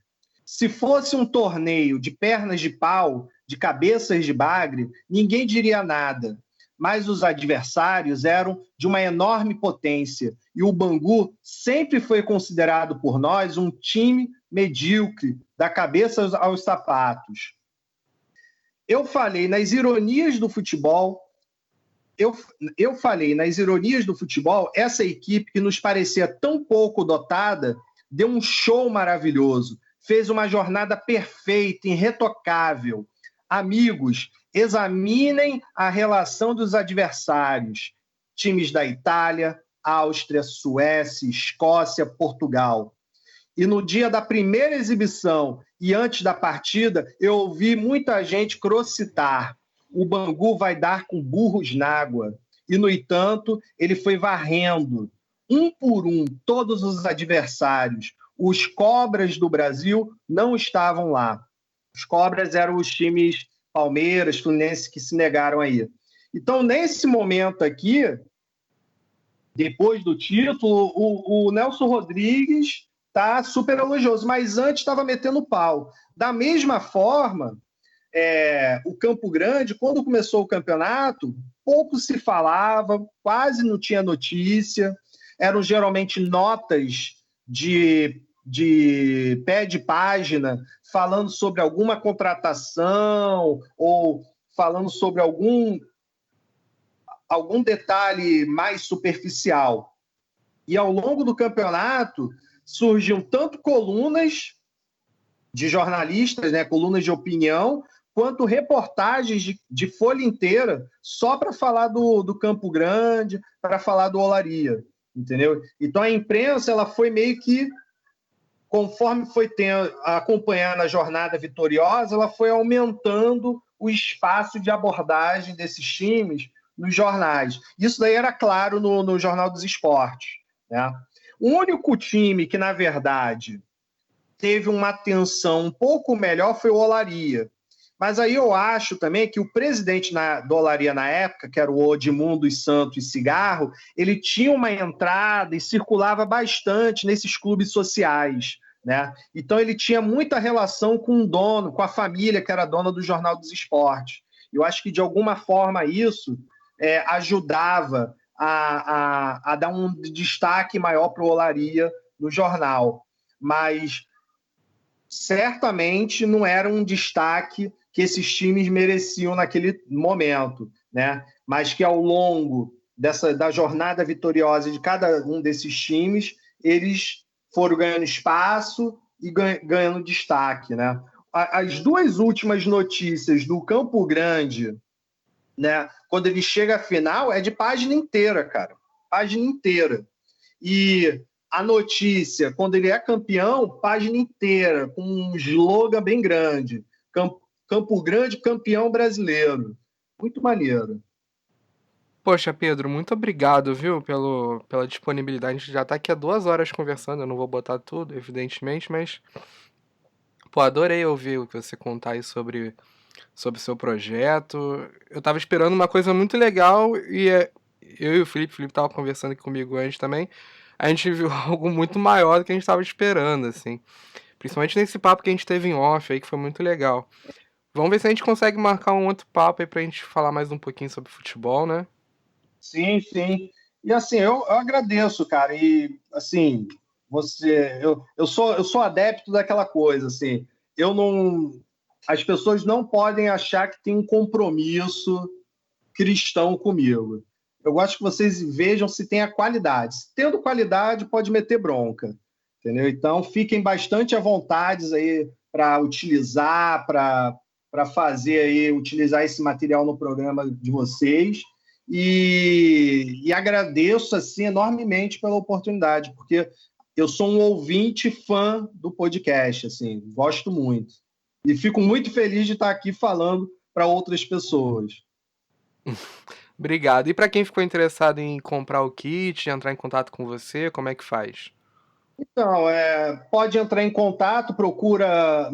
Speaker 4: Se fosse um torneio de pernas de pau, de cabeças de bagre, ninguém diria nada. Mas os adversários eram de uma enorme potência e o Bangu sempre foi considerado por nós um time medíocre, da cabeça aos sapatos. Eu falei nas ironias do futebol, essa equipe que nos parecia tão pouco dotada deu um show maravilhoso, fez uma jornada perfeita, irretocável. Amigos, examinem a relação dos adversários. Times da Itália, Áustria, Suécia, Escócia, Portugal. E no dia da primeira exibição e antes da partida, eu ouvi muita gente crocitar: o Bangu vai dar com burros na água. E, no entanto, ele foi varrendo, um por um, todos os adversários. Os Cobras do Brasil não estavam lá. Os Cobras eram os times Palmeiras, Fluminense, que se negaram aí. Então, nesse momento aqui, depois do título, o Nelson Rodrigues está super elogioso, mas antes estava metendo pau. Da mesma forma, o Campo Grande, quando começou o campeonato, pouco se falava, quase não tinha notícia, eram geralmente notas de pé de página falando sobre alguma contratação ou falando sobre algum detalhe mais superficial. E ao longo do campeonato surgiam tanto colunas de jornalistas, né, colunas de opinião, quanto reportagens de folha inteira só para falar do Campo Grande, para falar do Olaria, entendeu? Então a imprensa ela foi meio que, conforme foi acompanhando a jornada vitoriosa, ela foi aumentando o espaço de abordagem desses times nos jornais. Isso daí era claro no Jornal dos Esportes, né? O único time que, na verdade, teve uma atenção um pouco melhor foi o Olaria. Mas aí eu acho também que o presidente do Olaria na época, que era o Odmundo dos Santos Cigarro, ele tinha uma entrada e circulava bastante nesses clubes sociais, né? Então ele tinha muita relação com o dono, com a família que era dona do Jornal dos Esportes. Eu acho que de alguma forma isso ajudava a dar um destaque maior para o Olaria no jornal. Mas certamente não era um destaque que esses times mereciam naquele momento, né? Mas que ao longo da jornada vitoriosa de cada um desses times, eles foram ganhando espaço e ganhando destaque, né? As duas últimas notícias do Campo Grande, né? Quando ele chega à final, é de página inteira, cara. Página inteira. E a notícia, quando ele é campeão, página inteira, com um slogan bem grande. Campo Grande, campeão brasileiro. Muito maneiro.
Speaker 2: Poxa, Pedro, muito obrigado, viu, pela disponibilidade. A gente já tá aqui há 2 horas conversando, eu não vou botar tudo, evidentemente, mas, pô, adorei ouvir o que você contar aí sobre o seu projeto. Eu tava esperando uma coisa muito legal eu e o Felipe tava conversando aqui comigo antes também, a gente viu algo muito maior do que a gente tava esperando, assim. Principalmente nesse papo que a gente teve em off aí, que foi muito legal. Vamos ver se a gente consegue marcar um outro papo aí pra gente falar mais um pouquinho sobre futebol, né?
Speaker 4: Sim, sim. E assim, eu agradeço, cara. E assim, eu sou adepto daquela coisa, assim. Eu não, as pessoas não podem achar que tem um compromisso cristão comigo. Eu gosto que vocês vejam se tem a qualidade. Se tendo qualidade, pode meter bronca, entendeu? Então, fiquem bastante à vontade aí para utilizar, para fazer aí, utilizar esse material no programa de vocês. E agradeço assim enormemente pela oportunidade, porque eu sou um ouvinte fã do podcast, assim, gosto muito. E fico muito feliz de estar aqui falando para outras pessoas.
Speaker 2: Obrigado. E pra quem ficou interessado em comprar o kit, entrar em contato com você, como é que faz?
Speaker 4: Então, pode entrar em contato, procura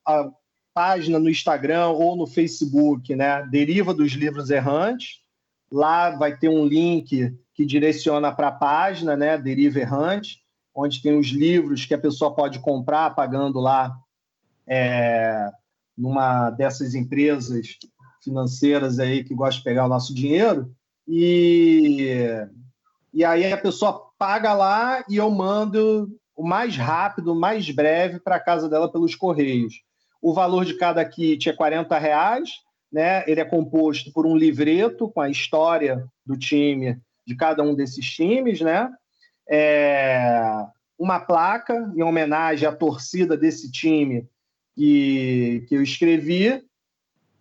Speaker 4: a página no Instagram ou no Facebook, né? Deriva dos Livros Errantes. Lá vai ter um link que direciona para a página, né? Deriva Errante, onde tem os livros que a pessoa pode comprar pagando lá numa dessas empresas financeiras aí que gosta de pegar o nosso dinheiro. E aí a pessoa paga lá e eu mando o mais rápido, o mais breve para a casa dela pelos correios. O valor de cada kit é R$ 40, né? Ele é composto por um livreto com a história do time, de cada um desses times, né? Uma placa em homenagem à torcida desse time que eu escrevi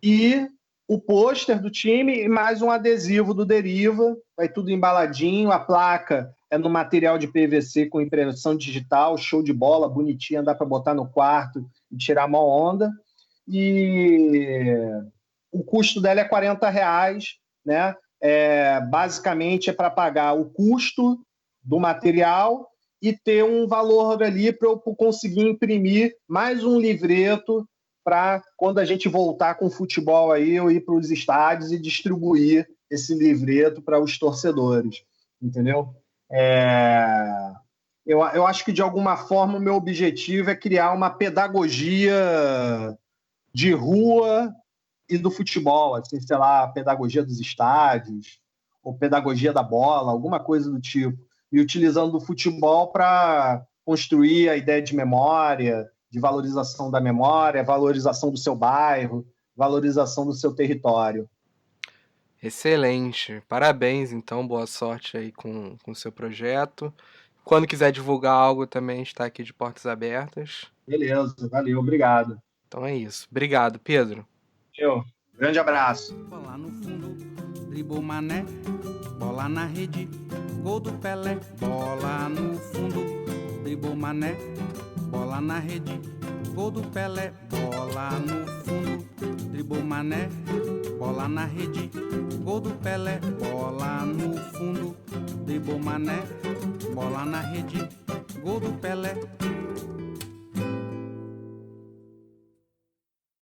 Speaker 4: e o pôster do time e mais um adesivo do Deriva, vai tudo embaladinho, a placa é no material de PVC com impressão digital, show de bola, bonitinha, dá para botar no quarto e tirar uma onda, e o custo dela é R$ 40, né? Basicamente é para pagar o custo do material e ter um valor ali para eu conseguir imprimir mais um livreto para quando a gente voltar com o futebol aí, eu ir para os estádios e distribuir esse livreto para os torcedores, entendeu? Eu acho que, de alguma forma, o meu objetivo é criar uma pedagogia de rua e do futebol, assim, sei lá, pedagogia dos estádios, ou pedagogia da bola, alguma coisa do tipo, e utilizando o futebol para construir a ideia de memória, de valorização da memória, valorização do seu bairro, valorização do seu território.
Speaker 2: Excelente. Parabéns, então. Boa sorte aí com o seu projeto. Quando quiser divulgar algo também, está aqui de portas abertas.
Speaker 4: Beleza, valeu, obrigado.
Speaker 2: Então é isso. Obrigado, Pedro.
Speaker 4: Grande abraço.
Speaker 1: Bola no fundo, dribou Mané, bola na rede, gol do Pelé. Bola no fundo, dribou Mané, bola na rede, gol do Pelé. Bola no fundo, dribou Mané, bola na rede, gol do Pelé. Bola no fundo, dribou Mané, bola na rede, gol do Pelé.